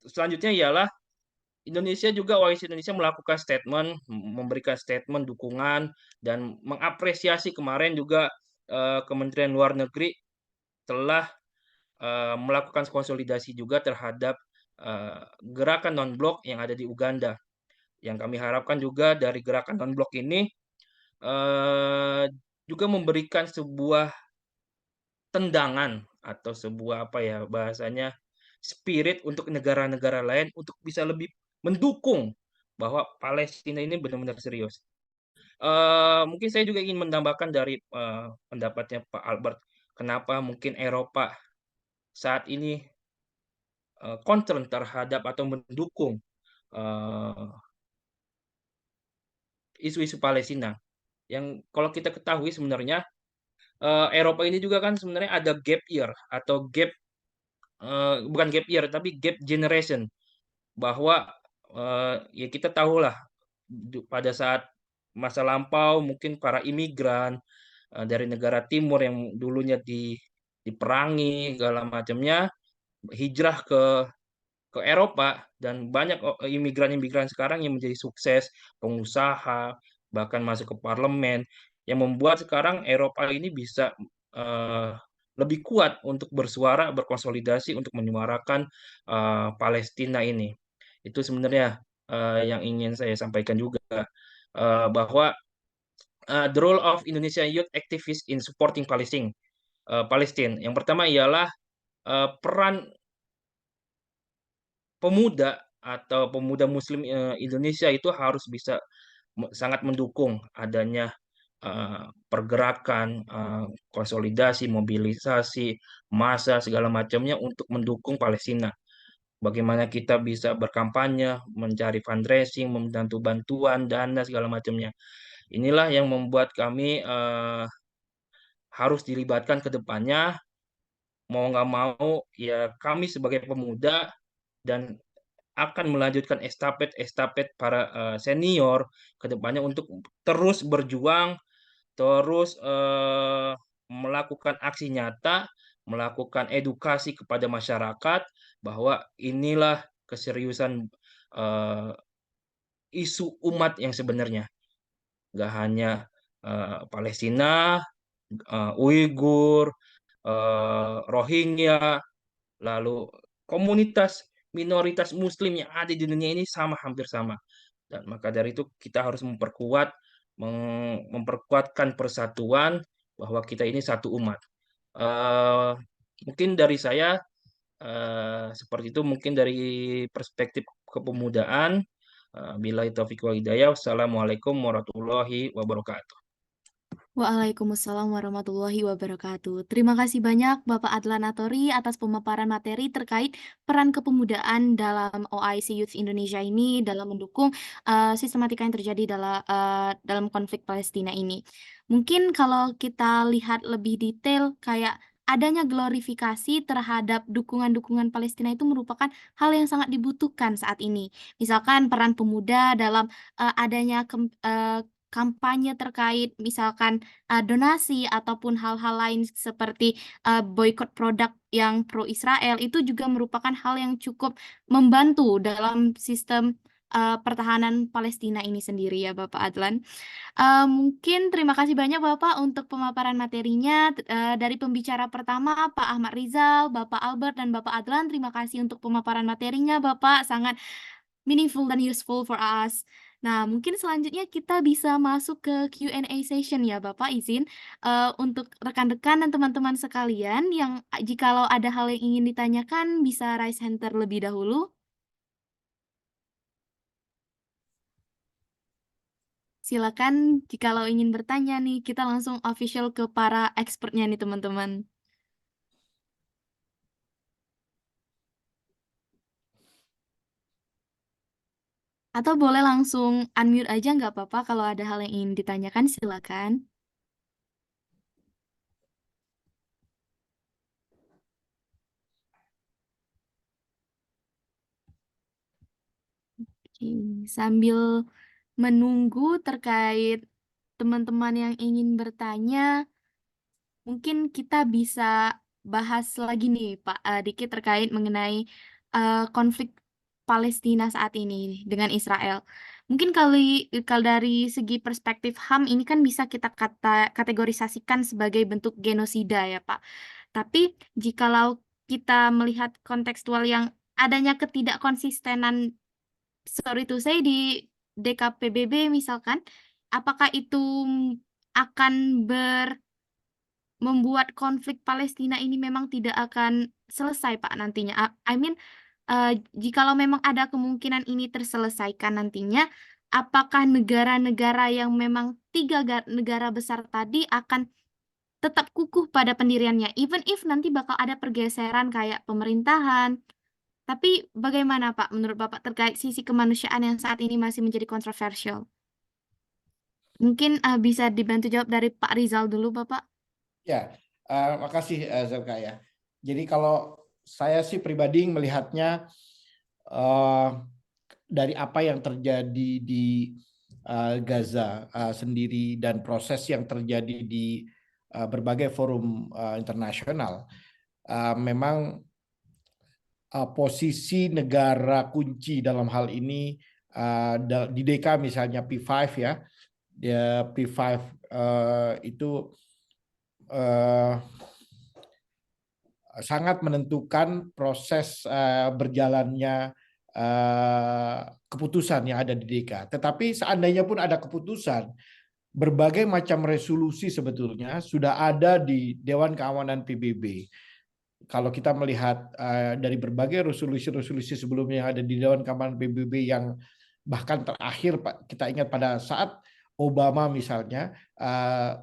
selanjutnya ialah Indonesia juga, OIC Indonesia melakukan statement, memberikan statement dukungan dan mengapresiasi kemarin juga Kementerian Luar Negeri telah melakukan konsolidasi juga terhadap gerakan non-blok yang ada di Uganda. Yang kami harapkan juga dari gerakan non-blok ini juga memberikan sebuah tendangan atau sebuah apa ya bahasanya spirit untuk negara-negara lain untuk bisa lebih mendukung bahwa Palestina ini benar-benar serius. Mungkin saya juga ingin menambahkan dari pendapatnya Pak Albert, kenapa mungkin Eropa saat ini concern terhadap atau mendukung eh, isu-isu Palestina. Yang kalau kita ketahui sebenarnya Eropa ini juga kan sebenarnya ada gap year atau gap bukan gap year tapi gap generation, bahwa ya kita tahulah pada saat masa lampau mungkin para imigran dari negara timur yang dulunya diperangi segala macamnya hijrah ke Eropa, dan banyak imigran-imigran sekarang yang menjadi sukses, pengusaha, bahkan masuk ke parlemen, yang membuat sekarang Eropa ini bisa eh, lebih kuat untuk bersuara, berkonsolidasi untuk menyuarakan Palestina ini. Itu sebenarnya yang ingin saya sampaikan juga, bahwa the role of Indonesian youth activists in supporting Palestine. Yang pertama ialah peran pemuda atau pemuda Muslim Indonesia itu harus bisa sangat mendukung adanya pergerakan, konsolidasi, mobilisasi, massa segala macamnya untuk mendukung Palestina. Bagaimana kita bisa berkampanye, mencari fundraising, membantu bantuan, dana segala macamnya. Inilah yang membuat kami harus dilibatkan ke depannya, mau nggak mau ya kami sebagai pemuda dan akan melanjutkan estafet-estafet para senior ke depannya untuk terus berjuang, terus melakukan aksi nyata, melakukan edukasi kepada masyarakat bahwa inilah keseriusan eh, isu umat yang sebenarnya, nggak hanya Palestina, Uighur, Rohingya, lalu komunitas minoritas Muslim yang ada di dunia ini sama, hampir sama. Dan maka dari itu kita harus memperkuatkan persatuan bahwa kita ini satu umat. Eh, Mungkin dari saya seperti itu, mungkin dari perspektif kepemudaan. Billahi taufiq wal hidayah. Wassalamualaikum warahmatullahi wabarakatuh. Waalaikumsalam warahmatullahi wabarakatuh. Terima kasih banyak Bapak Adlan Atori atas pemaparan materi terkait peran kepemudaan dalam OIC Youth Indonesia ini dalam mendukung sistematika yang terjadi dalam konflik Palestina ini. Mungkin kalau kita lihat lebih detail, kayak adanya glorifikasi terhadap dukungan-dukungan Palestina itu merupakan hal yang sangat dibutuhkan saat ini. Misalkan peran pemuda dalam adanya kampanye terkait misalkan donasi ataupun hal-hal lain seperti boykot produk yang pro Israel itu juga merupakan hal yang cukup membantu dalam sistem pertahanan Palestina ini sendiri ya Bapak Adlan. Mungkin terima kasih banyak Bapak untuk pemaparan materinya. Dari pembicara pertama Pak Ahmad Rizal, Bapak Albert dan Bapak Adlan, terima kasih untuk pemaparan materinya Bapak, sangat meaningful dan useful for us. Nah, mungkin selanjutnya kita bisa masuk ke Q&A session ya, Bapak. Izin untuk rekan-rekan dan teman-teman sekalian yang jikalau ada hal yang ingin ditanyakan bisa raise hand terlebih dahulu. Silakan jikalau ingin bertanya nih, kita langsung official ke para expertnya nih, teman-teman. Atau boleh langsung unmute aja nggak apa-apa kalau ada hal yang ingin ditanyakan, silakan. Oke, sambil menunggu terkait teman-teman yang ingin bertanya, mungkin kita bisa bahas lagi nih Pak dikit terkait mengenai konflik Palestina saat ini dengan Israel. Mungkin kalau dari segi perspektif HAM ini kan bisa kita kategorisasikan sebagai bentuk genosida ya Pak. Tapi jikalau kita melihat kontekstual yang adanya ketidakkonsistenan, sorry to say, di DKPBB misalkan, apakah itu akan membuat konflik Palestina ini memang tidak akan selesai Pak nantinya? I mean, jikalau memang ada kemungkinan ini terselesaikan nantinya, apakah negara-negara yang memang negara besar tadi akan tetap kukuh pada pendiriannya, even if nanti bakal ada pergeseran kayak pemerintahan. Tapi bagaimana Pak, menurut Bapak terkait sisi kemanusiaan yang saat ini masih menjadi kontroversial? Mungkin bisa dibantu jawab dari Pak Rizal dulu, Bapak. Ya, makasih Zelka ya. Jadi kalau saya sih pribadi melihatnya dari apa yang terjadi di Gaza sendiri dan proses yang terjadi di berbagai forum internasional, memang posisi negara kunci dalam hal ini di DK misalnya P5 ya, P5 itu sangat menentukan proses berjalannya keputusan yang ada di DK. Tetapi seandainya pun ada keputusan, berbagai macam resolusi sebetulnya sudah ada di Dewan Keamanan PBB. Kalau kita melihat dari berbagai resolusi-resolusi sebelumnya yang ada di Dewan Keamanan PBB yang bahkan terakhir kita ingat pada saat Obama misalnya,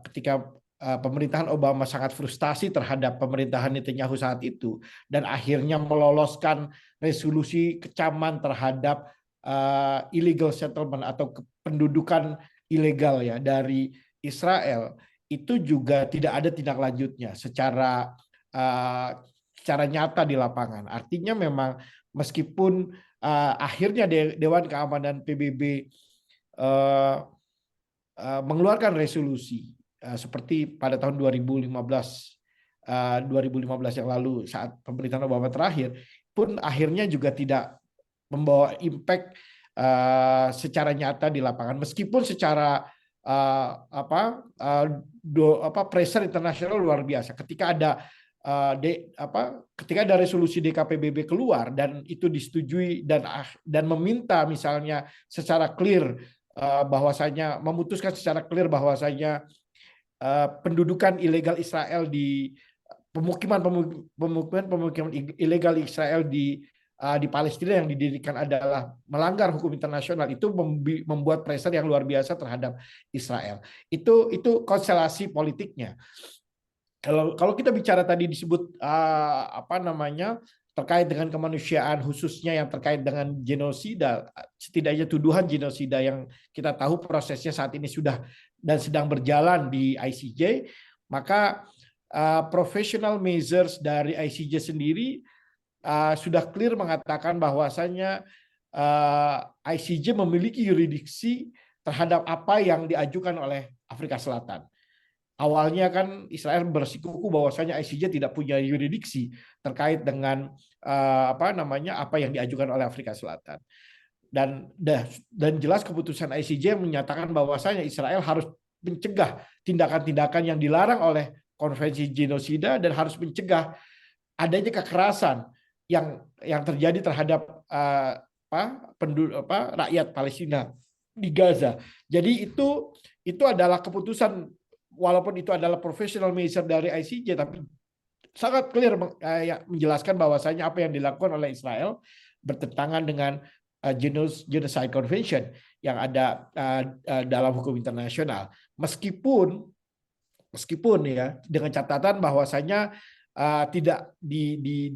ketika pemerintahan Obama sangat frustasi terhadap pemerintahan Netanyahu saat itu dan akhirnya meloloskan resolusi kecaman terhadap illegal settlement atau pendudukan ilegal ya dari Israel, itu juga tidak ada tindak lanjutnya secara nyata di lapangan. Artinya memang meskipun akhirnya Dewan Keamanan PBB mengeluarkan resolusi seperti pada tahun 2015 yang lalu saat pemerintahan Obama terakhir, pun akhirnya juga tidak membawa impact secara nyata di lapangan, meskipun secara pressure internasional luar biasa ketika ada resolusi DKPBB keluar dan itu disetujui dan meminta misalnya secara clear bahwasanya memutuskan secara clear bahwasanya pendudukan ilegal Israel di pemukiman ilegal Israel di Palestina yang didirikan adalah melanggar hukum internasional, itu membuat pressure yang luar biasa terhadap Israel. Itu konstelasi politiknya. Kalau kita bicara tadi disebut terkait dengan kemanusiaan, khususnya yang terkait dengan genosida, setidaknya tuduhan genosida yang kita tahu prosesnya saat ini sudah dan sedang berjalan di ICJ, maka professional measures dari ICJ sendiri sudah clear mengatakan bahwasanya ICJ memiliki yurisdiksi terhadap apa yang diajukan oleh Afrika Selatan. Awalnya kan Israel bersikukuh bahwasanya ICJ tidak punya yurisdiksi terkait dengan apa yang diajukan oleh Afrika Selatan. Dan jelas keputusan ICJ menyatakan bahwasanya Israel harus mencegah tindakan-tindakan yang dilarang oleh konvensi genosida dan harus mencegah adanya kekerasan yang terjadi terhadap rakyat Palestina di Gaza. Jadi itu adalah keputusan, walaupun itu adalah professional measure dari ICJ, tapi sangat clear menjelaskan bahwasanya apa yang dilakukan oleh Israel bertentangan dengan Genocide Convention yang ada dalam hukum internasional. Meskipun ya dengan catatan bahwasanya tidak di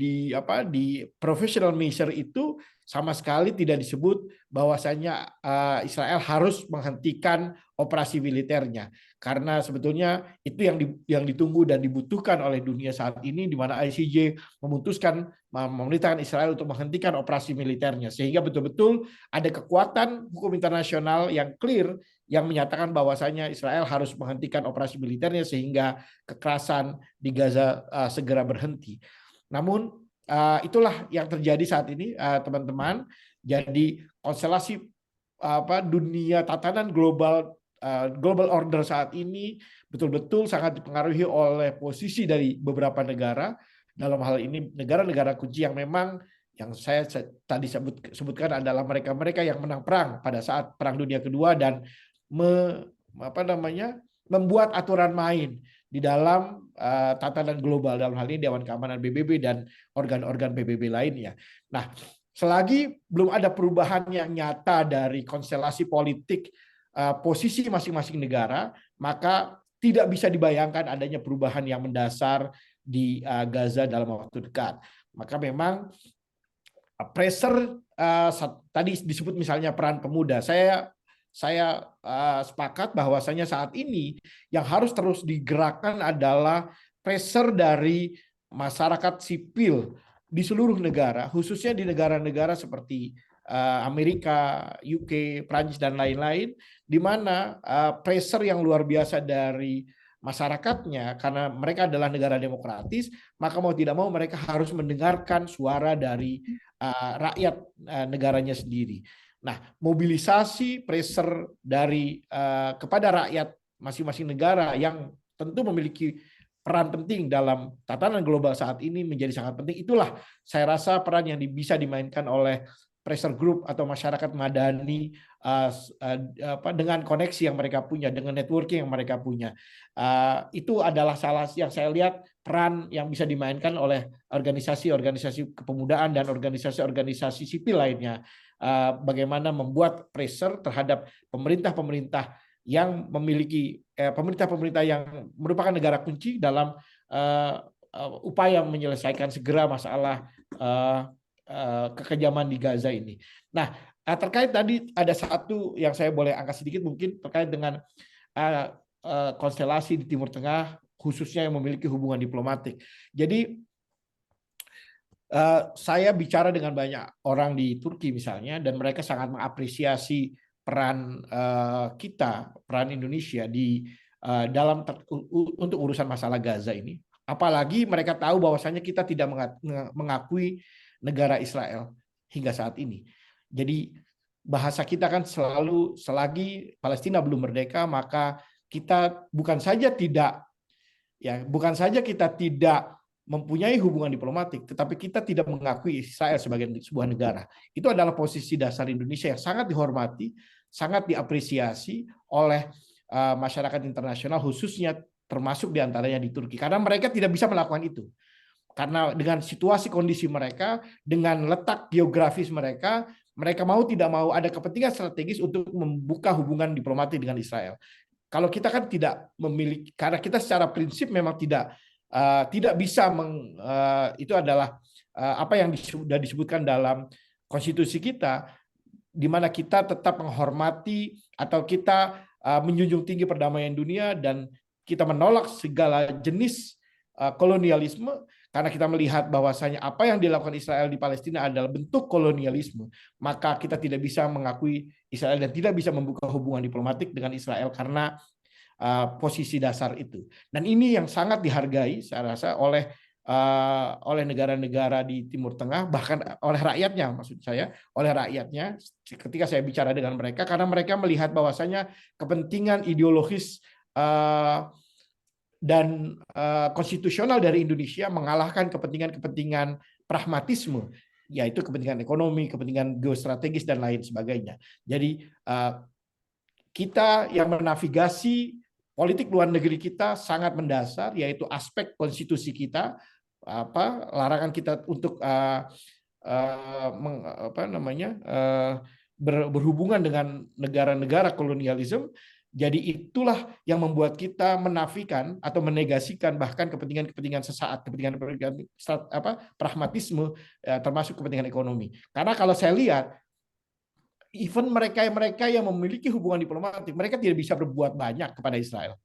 professional measure itu sama sekali tidak disebut bahwasanya Israel harus menghentikan operasi militernya, karena sebetulnya itu yang ditunggu dan dibutuhkan oleh dunia saat ini, di mana ICJ memutuskan memerintahkan Israel untuk menghentikan operasi militernya, sehingga betul-betul ada kekuatan hukum internasional yang clear yang menyatakan bahwasanya Israel harus menghentikan operasi militernya sehingga kekerasan di Gaza segera berhenti. Namun itulah yang terjadi saat ini, teman-teman. Jadi konstelasi dunia tatanan global order saat ini betul-betul sangat dipengaruhi oleh posisi dari beberapa negara. Dalam hal ini negara-negara kunci yang memang yang saya tadi sebutkan adalah mereka-mereka yang menang perang pada saat Perang Dunia Kedua dan membuat aturan main di dalam tatanan global, dalam hal ini Dewan Keamanan PBB dan organ-organ PBB lainnya. Nah, selagi belum ada perubahan yang nyata dari konstelasi politik posisi masing-masing negara, maka tidak bisa dibayangkan adanya perubahan yang mendasar di Gaza dalam waktu dekat. Maka memang pressure tadi disebut misalnya peran pemuda. Saya sepakat bahwasanya saat ini yang harus terus digerakkan adalah pressure dari masyarakat sipil di seluruh negara, khususnya di negara-negara seperti Amerika, UK, Prancis dan lain-lain, di mana pressure yang luar biasa dari masyarakatnya, karena mereka adalah negara demokratis, maka mau tidak mau mereka harus mendengarkan suara dari rakyat negaranya sendiri. Nah, mobilisasi pressure dari kepada rakyat masing-masing negara yang tentu memiliki peran penting dalam tatanan global saat ini menjadi sangat penting. Itulah saya rasa peran yang bisa dimainkan oleh pressure group atau masyarakat madani dengan koneksi yang mereka punya, dengan networking yang mereka punya. Itu adalah salah yang saya lihat peran yang bisa dimainkan oleh organisasi-organisasi kepemudaan dan organisasi-organisasi sipil lainnya. Bagaimana membuat pressure terhadap pemerintah-pemerintah yang memiliki pemerintah-pemerintah yang merupakan negara kunci dalam upaya menyelesaikan segera masalah kekejaman di Gaza ini. Nah, terkait tadi ada satu yang saya boleh angkat sedikit mungkin terkait dengan konstelasi di Timur Tengah, khususnya yang memiliki hubungan diplomatik. Jadi saya bicara dengan banyak orang di Turki misalnya, dan mereka sangat mengapresiasi peran kita, peran Indonesia di dalam untuk urusan masalah Gaza ini. Apalagi mereka tahu bahwasanya kita tidak mengakui negara Israel hingga saat ini. Jadi bahasa kita kan selalu selagi Palestina belum merdeka, maka kita bukan saja kita tidak mempunyai hubungan diplomatik, tetapi kita tidak mengakui Israel sebagai sebuah negara. Itu adalah posisi dasar Indonesia yang sangat dihormati, sangat diapresiasi oleh masyarakat internasional, khususnya termasuk diantaranya di Turki. Karena mereka tidak bisa melakukan itu. Karena dengan situasi kondisi mereka, dengan letak geografis mereka, mereka mau tidak mau ada kepentingan strategis untuk membuka hubungan diplomatik dengan Israel. Kalau kita kan tidak memiliki, karena kita secara prinsip memang tidak bisa itu adalah apa yang sudah disebutkan dalam konstitusi kita, di mana kita tetap menghormati atau kita menjunjung tinggi perdamaian dunia dan kita menolak segala jenis kolonialisme, karena kita melihat bahwasanya apa yang dilakukan Israel di Palestina adalah bentuk kolonialisme, maka kita tidak bisa mengakui Israel dan tidak bisa membuka hubungan diplomatik dengan Israel karena posisi dasar itu. Dan ini yang sangat dihargai saya rasa oleh negara-negara di Timur Tengah, bahkan oleh rakyatnya, maksud saya oleh rakyatnya ketika saya bicara dengan mereka, karena mereka melihat bahwasanya kepentingan ideologis dan konstitusional dari Indonesia mengalahkan kepentingan-kepentingan pragmatisme, yaitu kepentingan ekonomi, kepentingan geostrategis dan lain sebagainya. Jadi kita yang menavigasi politik luar negeri kita sangat mendasar, yaitu aspek konstitusi kita, larangan kita untuk berhubungan dengan negara-negara kolonialisme. Jadi itulah yang membuat kita menafikan atau menegasikan bahkan kepentingan-kepentingan sesaat, kepentingan pragmatisme, termasuk kepentingan ekonomi. Karena kalau saya lihat, even mereka yang memiliki hubungan diplomatik, mereka tidak bisa berbuat banyak kepada Israel.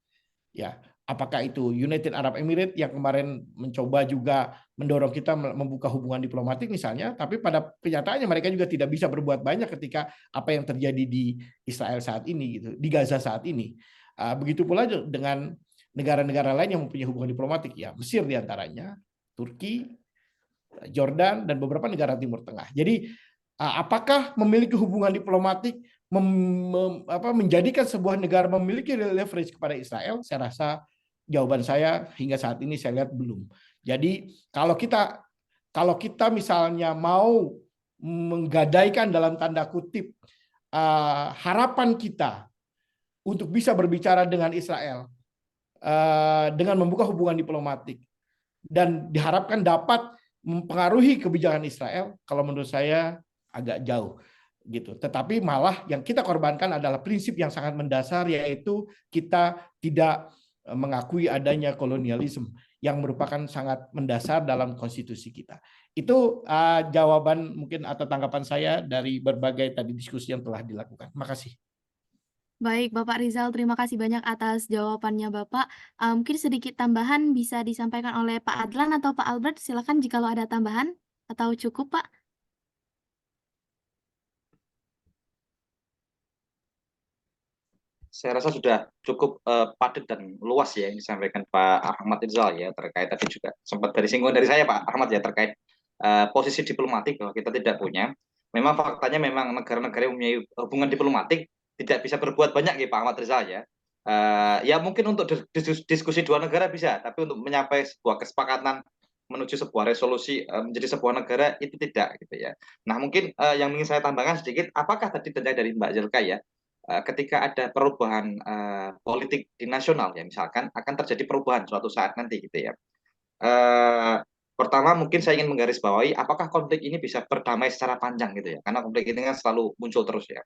Ya, apakah itu United Arab Emirates yang kemarin mencoba juga mendorong kita membuka hubungan diplomatik misalnya, tapi pada kenyataannya mereka juga tidak bisa berbuat banyak ketika apa yang terjadi di Israel saat ini, gitu, di Gaza saat ini. Begitu pula dengan negara-negara lain yang mempunyai hubungan diplomatik, ya Mesir diantaranya, Turki, Jordan, dan beberapa negara Timur Tengah. Jadi apakah memiliki hubungan diplomatik menjadikan sebuah negara memiliki leverage kepada Israel? Saya rasa jawaban saya hingga saat ini saya lihat belum. Jadi kalau kita misalnya mau menggadaikan dalam tanda kutip harapan kita untuk bisa berbicara dengan Israel dengan membuka hubungan diplomatik dan diharapkan dapat mempengaruhi kebijakan Israel, kalau menurut saya agak jauh gitu. Tetapi malah yang kita korbankan adalah prinsip yang sangat mendasar, yaitu kita tidak mengakui adanya kolonialisme yang merupakan sangat mendasar dalam konstitusi kita. Itu jawaban mungkin atau tanggapan saya dari berbagai tadi diskusi yang telah dilakukan. Makasih. Baik, Bapak Rizal, terima kasih banyak atas jawabannya Bapak. Mungkin sedikit tambahan bisa disampaikan oleh Pak Adlan atau Pak Albert. Silakan jika ada tambahan atau cukup, Pak. Saya rasa sudah cukup padat dan luas ya yang disampaikan Pak Ahmad Rizal ya, terkait tadi juga sempat dari singgungan dari saya Pak Ahmad ya, terkait posisi diplomatik bahwa kita tidak punya. Memang faktanya memang negara-negara yang mempunyai hubungan diplomatik tidak bisa berbuat banyak ya Pak Ahmad Rizal ya. Ya mungkin untuk diskusi dua negara bisa, tapi untuk mencapai sebuah kesepakatan menuju sebuah resolusi menjadi sebuah negara itu tidak gitu ya. Nah mungkin yang ingin saya tambahkan sedikit, apakah tadi dari Mbak Zelka ya, ketika ada perubahan politik di nasional ya, misalkan akan terjadi perubahan suatu saat nanti gitu ya. Pertama mungkin saya ingin menggarisbawahi apakah konflik ini bisa berdamai secara panjang gitu ya, karena konflik ini kan selalu muncul terus ya.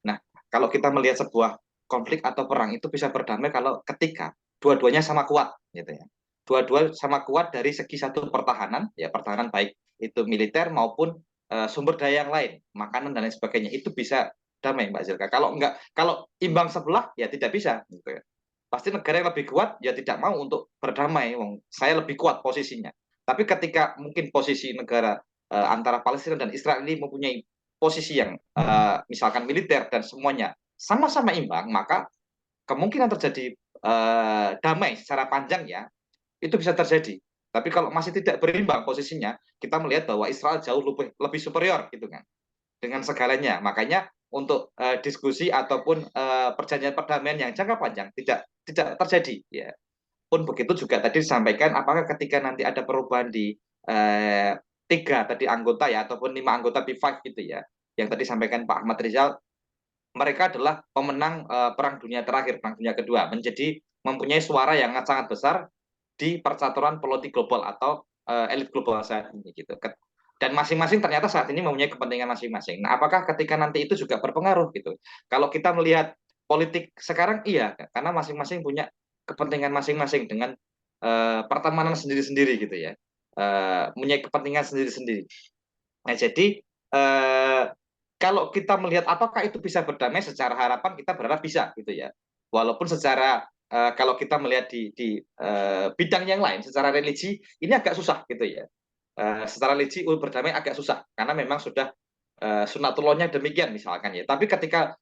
Nah, kalau kita melihat sebuah konflik atau perang itu bisa berdamai kalau ketika dua-duanya sama kuat gitu ya. Dua-dua sama kuat dari segi satu pertahanan, ya pertahanan baik itu militer maupun sumber daya yang lain, makanan dan lain sebagainya, itu bisa damai Mbak Zilka. Kalau enggak, kalau imbang sebelah ya tidak bisa gitu ya. Pasti negara yang lebih kuat ya tidak mau untuk berdamai, saya lebih kuat posisinya. Tapi ketika mungkin posisi negara antara Palestina dan Israel ini mempunyai posisi yang misalkan militer dan semuanya sama-sama imbang, maka kemungkinan terjadi damai secara panjang ya itu bisa terjadi. Tapi kalau masih tidak berimbang posisinya, kita melihat bahwa Israel jauh lebih superior gitu kan dengan segalanya. Makanya untuk diskusi ataupun perjanjian perdamaian yang jangka panjang tidak terjadi ya. Pun begitu juga tadi disampaikan, apakah ketika nanti ada perubahan di tiga tadi anggota ya ataupun 5 anggota P5 gitu ya, yang tadi sampaikan Pak Ahmad Rizal, mereka adalah pemenang Perang Dunia terakhir, Perang Dunia Kedua, menjadi mempunyai suara yang sangat besar di percaturan politik global atau elit global saat ini gitu. Dan masing-masing ternyata saat ini mempunyai kepentingan masing-masing. Nah, apakah ketika nanti itu juga berpengaruh gitu? Kalau kita melihat politik sekarang iya, karena masing-masing punya kepentingan masing-masing dengan pertemanan sendiri-sendiri gitu ya, punya kepentingan sendiri-sendiri. Nah, jadi kalau kita melihat apakah itu bisa berdamai, secara harapan kita berharap bisa gitu ya. Walaupun secara kalau kita melihat di bidang yang lain, secara religi ini agak susah gitu ya. Secara religi berdamai agak susah karena memang sudah sunatullahnya demikian misalkan ya. Tapi ketika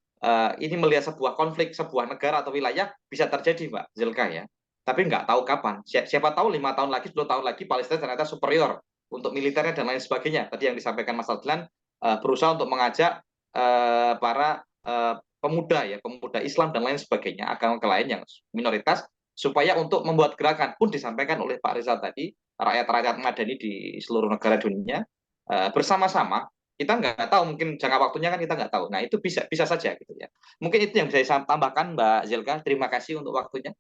ini melihat sebuah konflik sebuah negara atau wilayah bisa terjadi Mbak Zilka ya. Tapi nggak tahu kapan. Siapa tahu 5 tahun lagi, 10 tahun lagi Palestina ternyata superior untuk militernya dan lain sebagainya. Tadi yang disampaikan Mas Adlan berusaha untuk mengajak para pemuda ya, pemuda Islam dan lain sebagainya, agama lain yang minoritas, supaya untuk membuat gerakan. Pun disampaikan oleh Pak Rizal tadi, rakyat-rakyat Madani di seluruh negara dunia bersama-sama. Kita nggak tahu, mungkin jangka waktunya kan kita nggak tahu. Nah itu bisa saja gitu ya. Mungkin itu yang bisa saya tambahkan Mbak Zelka. Terima kasih untuk waktunya.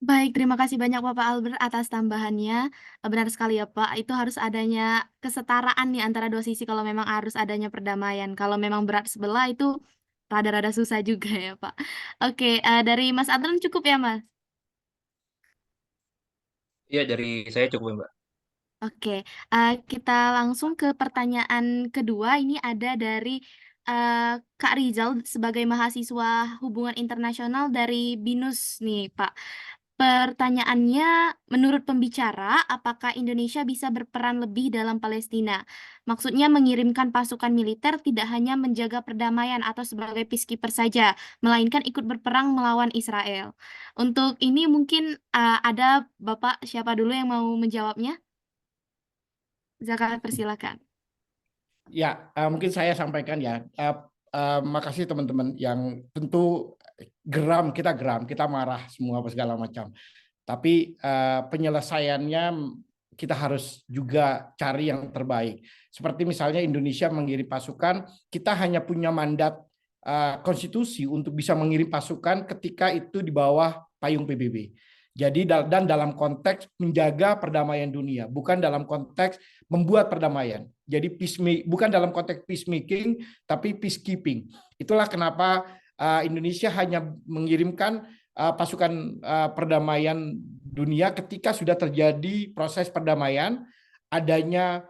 Baik, terima kasih banyak Bapak Albert atas tambahannya. Benar sekali ya Pak, itu harus adanya kesetaraan nih antara dua sisi kalau memang harus adanya perdamaian. Kalau memang berat sebelah itu rada-rada susah juga ya Pak. Oke, dari Mas Adlan cukup ya Mas? Iya, dari saya cukup ya, Mbak. Oke, kita langsung ke pertanyaan kedua. Ini ada dari Kak Rizal sebagai mahasiswa hubungan internasional dari BINUS nih Pak. Pertanyaannya, menurut pembicara, apakah Indonesia bisa berperan lebih dalam Palestina? Maksudnya mengirimkan pasukan militer tidak hanya menjaga perdamaian atau sebagai peacekeeper saja, melainkan ikut berperang melawan Israel. Untuk ini mungkin ada Bapak siapa dulu yang mau menjawabnya? Zaka, persilakan. Ya, mungkin saya sampaikan ya. Makasih teman-teman yang tentu kita geram, kita marah semua apa segala macam. Tapi penyelesaiannya kita harus juga cari yang terbaik. Seperti misalnya Indonesia mengirim pasukan, kita hanya punya mandat konstitusi untuk bisa mengirim pasukan ketika itu di bawah payung PBB. Jadi dan dalam konteks menjaga perdamaian dunia, bukan dalam konteks membuat perdamaian. Jadi bukan dalam konteks peacemaking, tapi peacekeeping. Itulah kenapa Indonesia hanya mengirimkan pasukan perdamaian dunia ketika sudah terjadi proses perdamaian, adanya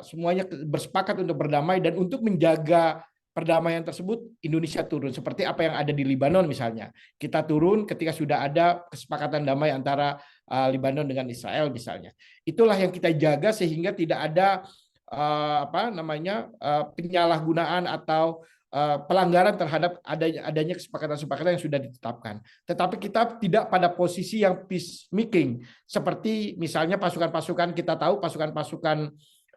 semuanya bersepakat untuk berdamai dan untuk menjaga perdamaian tersebut Indonesia turun seperti apa yang ada di Lebanon misalnya. Kita turun ketika sudah ada kesepakatan damai antara Lebanon dengan Israel misalnya. Itulah yang kita jaga sehingga tidak ada penyalahgunaan atau pelanggaran terhadap adanya kesepakatan-kesepakatan yang sudah ditetapkan. Tetapi kita tidak pada posisi yang peacemaking seperti misalnya pasukan-pasukan, kita tahu pasukan-pasukan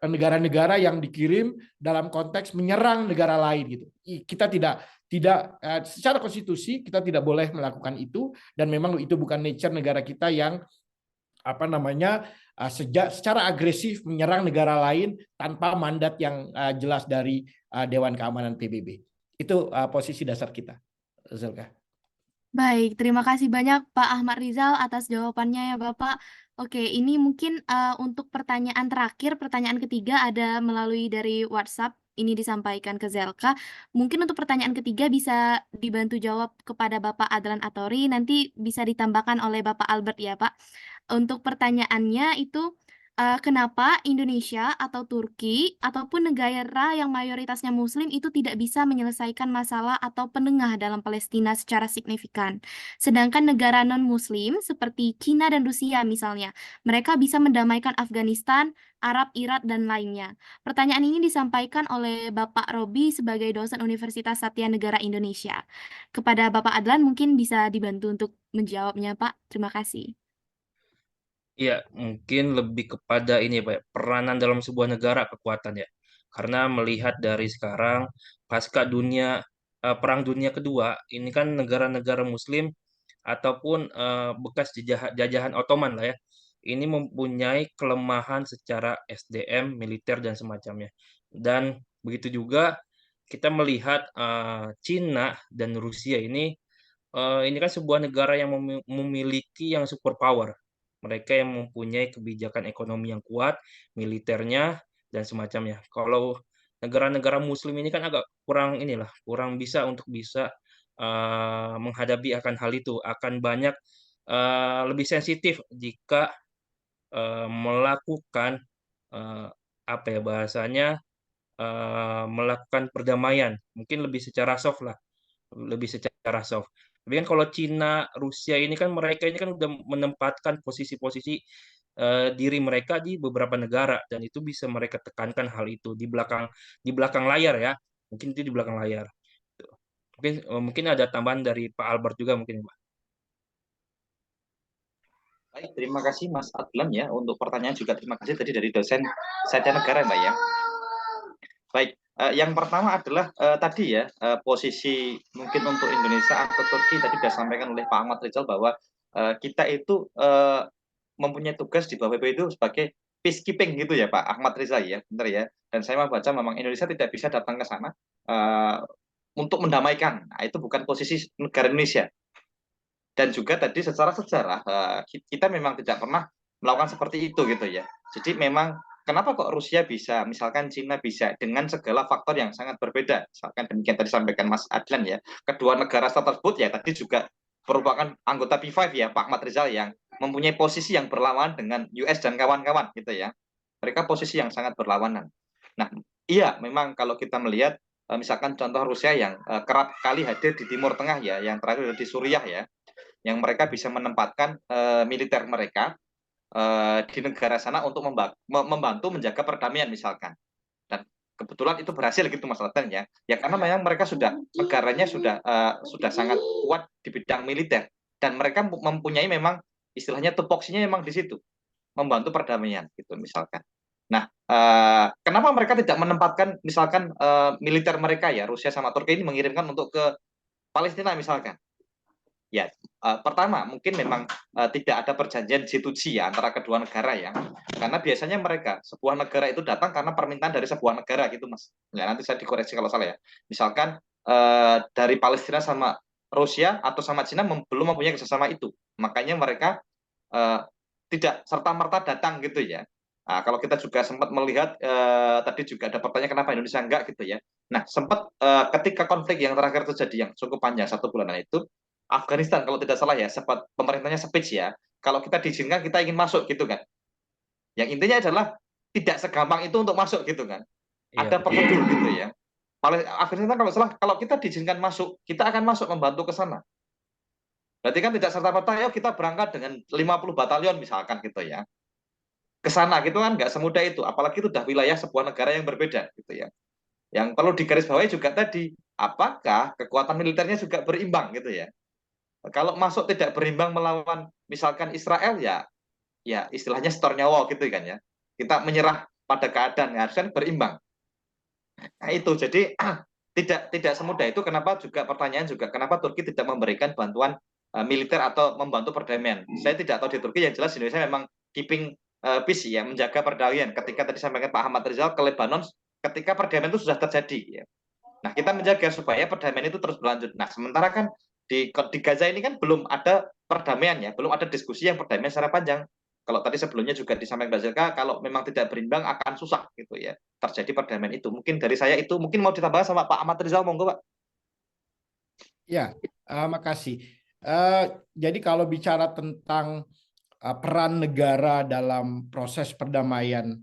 negara-negara yang dikirim dalam konteks menyerang negara lain gitu. Kita tidak secara konstitusi kita tidak boleh melakukan itu dan memang itu bukan nature negara kita yang secara agresif menyerang negara lain tanpa mandat yang jelas dari Dewan Keamanan PBB. Itu posisi dasar kita, Zelka. Baik, terima kasih banyak Pak Ahmad Rizal atas jawabannya ya Bapak. Oke, ini mungkin untuk pertanyaan terakhir, pertanyaan ketiga ada melalui dari WhatsApp, ini disampaikan ke Zelka. Mungkin untuk pertanyaan ketiga bisa dibantu jawab kepada Bapak Adlan Atori, nanti bisa ditambahkan oleh Bapak Albert ya Pak. Untuk pertanyaannya itu, kenapa Indonesia atau Turki ataupun negara yang mayoritasnya Muslim itu tidak bisa menyelesaikan masalah atau penengah dalam Palestina secara signifikan. Sedangkan negara non-Muslim seperti Cina dan Rusia misalnya, mereka bisa mendamaikan Afghanistan, Arab, Irak, dan lainnya. Pertanyaan ini disampaikan oleh Bapak Robi sebagai dosen Universitas Satya Negara Indonesia. Kepada Bapak Adlan mungkin bisa dibantu untuk menjawabnya, Pak. Terima kasih. Iya, mungkin lebih kepada ini ya, Pak, ya, peranan dalam sebuah negara kekuatan ya. Karena melihat dari sekarang pasca Perang Dunia Kedua, ini kan negara-negara Muslim ataupun bekas jajahan Ottoman lah ya. Ini mempunyai kelemahan secara SDM, militer dan semacamnya. Dan begitu juga kita melihat Cina dan Rusia ini kan sebuah negara yang memiliki yang superpower. Mereka yang mempunyai kebijakan ekonomi yang kuat, militernya dan semacamnya. Kalau negara-negara Muslim ini kan agak kurang bisa untuk bisa menghadapi akan hal itu. Akan banyak lebih sensitif jika melakukan eh, apa ya bahasanya melakukan perdamaian. Mungkin lebih secara soft lah, lebih secara soft. Tapi kan kalau Cina, Rusia ini kan mereka ini kan udah menempatkan posisi-posisi diri mereka di beberapa negara dan itu bisa mereka tekankan hal itu di belakang layar ya. Mungkin itu di belakang layar. Tuh. Mungkin ada tambahan dari Pak Albert juga mungkin, Pak. Baik, terima kasih Mas Adlan ya untuk pertanyaan juga terima kasih tadi dari dosen Satya Negara Mbak ya. Baik, yang pertama adalah tadi ya posisi mungkin untuk Indonesia atau Turki tadi sudah disampaikan oleh Pak Ahmad Rizal bahwa kita itu mempunyai tugas di bawah PBB itu sebagai peacekeeping gitu ya Pak Ahmad Rizal ya, benar ya. Dan saya membaca memang Indonesia tidak bisa datang ke sana untuk mendamaikan. Nah, itu bukan posisi negara Indonesia. Dan juga tadi secara sejarah kita memang tidak pernah melakukan seperti itu gitu ya. Jadi memang kenapa kok Rusia bisa, misalkan Cina bisa dengan segala faktor yang sangat berbeda. Misalkan demikian tadi sampaikan Mas Adlan ya. Kedua negara tersebut ya tadi juga merupakan anggota P5 ya Pak Ahmad Rizal yang mempunyai posisi yang berlawanan dengan US dan kawan-kawan gitu ya. Mereka posisi yang sangat berlawanan. Nah, iya memang kalau kita melihat misalkan contoh Rusia yang kerap kali hadir di Timur Tengah ya, yang terakhir di Suriah ya, yang mereka bisa menempatkan militer mereka di negara sana untuk membantu menjaga perdamaian misalkan. Dan kebetulan itu berhasil gitu Mas Ratan ya. Ya karena memang mereka negaranya sudah sangat kuat di bidang militer dan mereka mempunyai memang istilahnya tupoksinya memang di situ membantu perdamaian gitu misalkan. Nah, kenapa mereka tidak menempatkan misalkan militer mereka ya Rusia sama Turki ini mengirimkan untuk ke Palestina misalkan? Ya, pertama mungkin memang tidak ada perjanjian G2G ya antara kedua negara ya. Karena biasanya sebuah negara itu datang karena permintaan dari sebuah negara gitu Mas. Ya, nanti saya dikoreksi kalau salah ya. Misalkan dari Palestina sama Rusia atau sama Cina belum mempunyai kerjasama itu. Makanya mereka tidak serta-merta datang gitu ya. Nah, kalau kita juga sempat melihat tadi juga ada pertanyaan kenapa Indonesia enggak gitu ya. Nah, sempat ketika konflik yang terakhir terjadi yang cukup panjang 1 bulanan itu, Afghanistan kalau tidak salah ya, sempat pemerintahnya speech ya, kalau kita diizinkan kita ingin masuk gitu kan. Yang intinya adalah tidak segampang itu untuk masuk gitu kan. Iya, Ada betul. prosedur gitu ya. Afghanistan kalau salah, kalau kita diizinkan masuk, kita akan masuk membantu ke sana. Berarti kan tidak serta-merta, ayo kita berangkat dengan 50 batalion misalkan gitu ya. Ke sana gitu kan nggak semudah itu, apalagi itu sudah wilayah sebuah negara yang berbeda gitu ya. Yang perlu digarisbawahi juga tadi, apakah kekuatan militernya juga berimbang gitu ya. Kalau masuk tidak berimbang melawan misalkan Israel ya, ya istilahnya setor nyawa gitu kan ya. Kita menyerah pada keadaan harusnya berimbang. Nah itu jadi tidak semudah itu. Kenapa juga pertanyaan juga kenapa Turki tidak memberikan bantuan militer atau membantu perdamaian? Saya tidak tahu di Turki, yang jelas Indonesia memang keeping peace ya, menjaga perdamaian. Ketika tadi sampaikan Pak Ahmad Rizal ke Lebanon, ketika perdamaian itu sudah terjadi ya. Nah, kita menjaga supaya perdamaian itu terus berlanjut. Nah, sementara kan di Gaza ini kan belum ada perdamaian ya, belum ada diskusi yang perdamaian secara panjang. Kalau tadi sebelumnya juga disampaikan Mbak Zelka, kalau memang tidak berimbang akan susah gitu ya terjadi perdamaian itu. Mungkin dari saya itu mungkin mau ditambahkan sama Pak Ahmad Rizal, monggo Pak. Ya, makasih. Jadi kalau bicara tentang peran negara dalam proses perdamaian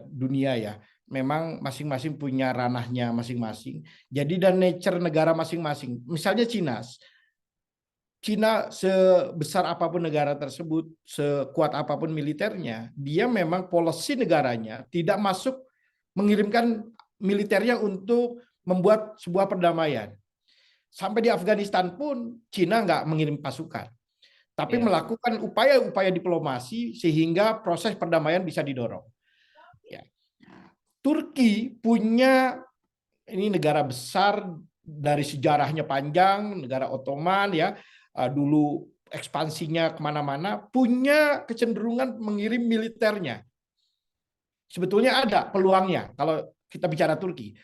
dunia ya, memang masing-masing punya ranahnya masing-masing. Jadi dan nature negara masing-masing. Misalnya Cina sebesar apapun negara tersebut, sekuat apapun militernya, dia memang policy negaranya tidak masuk mengirimkan militernya untuk membuat sebuah perdamaian. Sampai di Afghanistan pun Cina nggak mengirim pasukan, tapi melakukan upaya-upaya diplomasi sehingga proses perdamaian bisa didorong. Ya. Turki punya, ini negara besar dari sejarahnya panjang, negara Ottoman ya, dulu ekspansinya kemana-mana, punya kecenderungan mengirim militernya. Sebetulnya ada peluangnya kalau kita bicara Turki.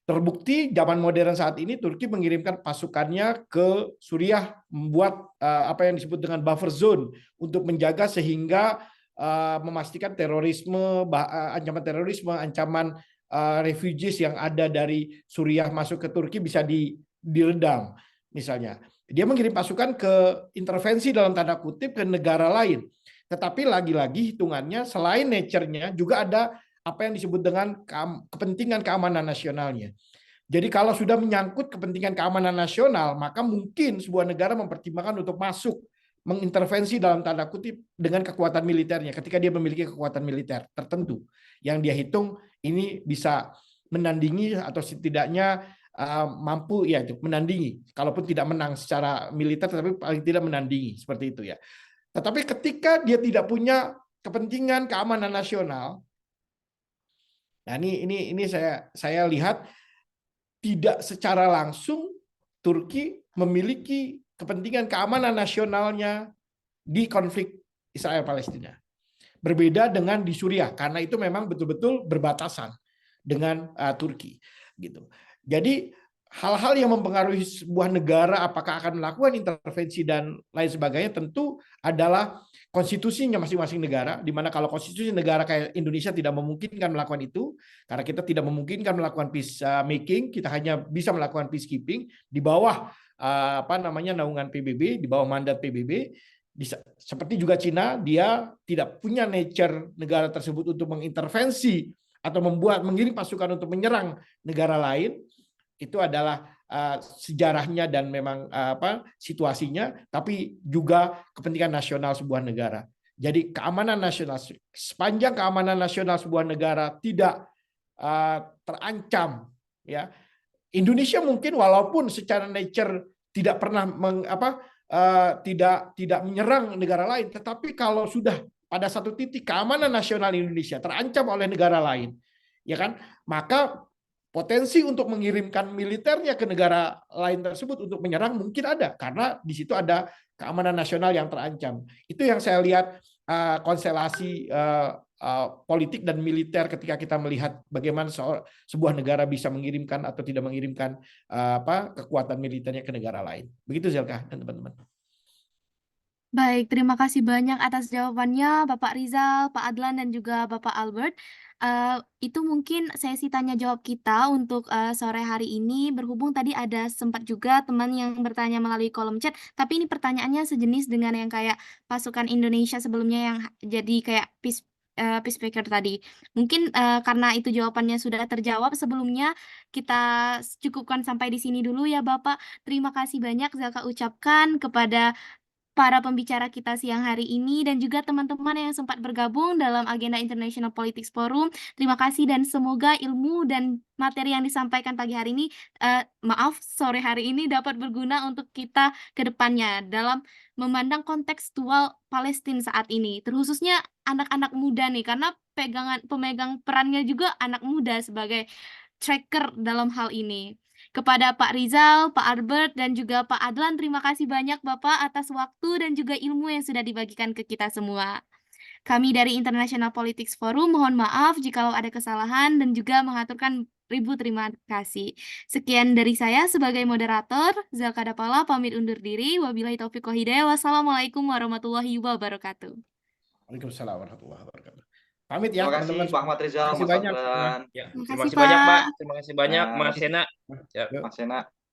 Terbukti zaman modern saat ini Turki mengirimkan pasukannya ke Suriah, membuat apa yang disebut dengan buffer zone untuk menjaga sehingga memastikan terorisme, ancaman terorisme, ancaman refugees yang ada dari Suriah masuk ke Turki bisa diredam. Misalnya, dia mengirim pasukan ke intervensi dalam tanda kutip ke negara lain. Tetapi lagi-lagi hitungannya selain nature-nya juga ada apa yang disebut dengan kepentingan keamanan nasionalnya. Jadi kalau sudah menyangkut kepentingan keamanan nasional, maka mungkin sebuah negara mempertimbangkan untuk masuk mengintervensi dalam tanda kutip dengan kekuatan militernya ketika dia memiliki kekuatan militer tertentu yang dia hitung ini bisa menandingi atau setidaknya mampu ya itu menandingi, kalaupun tidak menang secara militer tetapi paling tidak menandingi seperti itu ya. Tetapi ketika dia tidak punya kepentingan keamanan nasional, nah ini saya lihat tidak secara langsung Turki memiliki kepentingan keamanan nasionalnya di konflik Israel-Palestina. Berbeda dengan di Suriah karena itu memang betul-betul berbatasan dengan Turki gitu. Jadi hal-hal yang mempengaruhi sebuah negara apakah akan melakukan intervensi dan lain sebagainya tentu adalah konstitusinya masing-masing negara, di mana kalau konstitusi negara kayak Indonesia tidak memungkinkan melakukan itu, karena kita tidak memungkinkan melakukan peace making, kita hanya bisa melakukan peacekeeping di bawah naungan PBB, di bawah mandat PBB. Seperti juga Cina, dia tidak punya nature negara tersebut untuk mengintervensi atau mengirim pasukan untuk menyerang negara lain. Itu adalah sejarahnya dan memang situasinya, tapi juga kepentingan nasional sebuah negara. Jadi keamanan nasional, sepanjang keamanan nasional sebuah negara tidak terancam, ya. Indonesia mungkin walaupun secara nature tidak pernah tidak menyerang negara lain, tetapi kalau sudah pada satu titik keamanan nasional Indonesia terancam oleh negara lain, ya kan, maka potensi untuk mengirimkan militernya ke negara lain tersebut untuk menyerang mungkin ada, karena di situ ada keamanan nasional yang terancam. Itu yang saya lihat konstelasi politik dan militer ketika kita melihat bagaimana sebuah negara bisa mengirimkan atau tidak mengirimkan kekuatan militernya ke negara lain. Begitu Zelka dan teman-teman. Baik, terima kasih banyak atas jawabannya Bapak Rizal, Pak Adlan, dan juga Bapak Albert. Itu mungkin sesi tanya jawab kita untuk sore hari ini. Berhubung tadi ada sempat juga teman yang bertanya melalui kolom chat, tapi ini pertanyaannya sejenis dengan yang kayak pasukan Indonesia sebelumnya yang jadi kayak peacemaker tadi. Mungkin karena itu jawabannya sudah terjawab sebelumnya, kita cukupkan sampai di sini dulu ya Bapak. Terima kasih banyak Zelka ucapkan kepada para pembicara kita siang hari ini dan juga teman-teman yang sempat bergabung dalam agenda International Politics Forum. Terima kasih dan semoga ilmu dan materi yang disampaikan pagi hari ini, sore hari ini dapat berguna untuk kita ke depannya dalam memandang kontekstual Palestina saat ini, terkhususnya anak-anak muda nih, karena pemegang perannya juga anak muda sebagai tracker dalam hal ini. Kepada Pak Rizal, Pak Albert, dan juga Pak Adlan, terima kasih banyak Bapak atas waktu dan juga ilmu yang sudah dibagikan ke kita semua. Kami dari International Politics Forum mohon maaf jikalau ada kesalahan dan juga mengaturkan ribu terima kasih. Sekian dari saya sebagai moderator, Zelka Dapala pamit undur diri. Wabillahi taufiq wal hidayah. Wassalamualaikum warahmatullahi wabarakatuh. Waalaikumsalam warahmatullahi wabarakatuh. Pamit ya Terima kasih teman-teman. Pak Ahmad Rizal, Terima kasih Mas banyak. Adlan, Ya, Terima terima kasih kasih banyak, Pak. Pak. Terima kasih banyak, Mas Sena. Ya. Yuk. Mas Sena.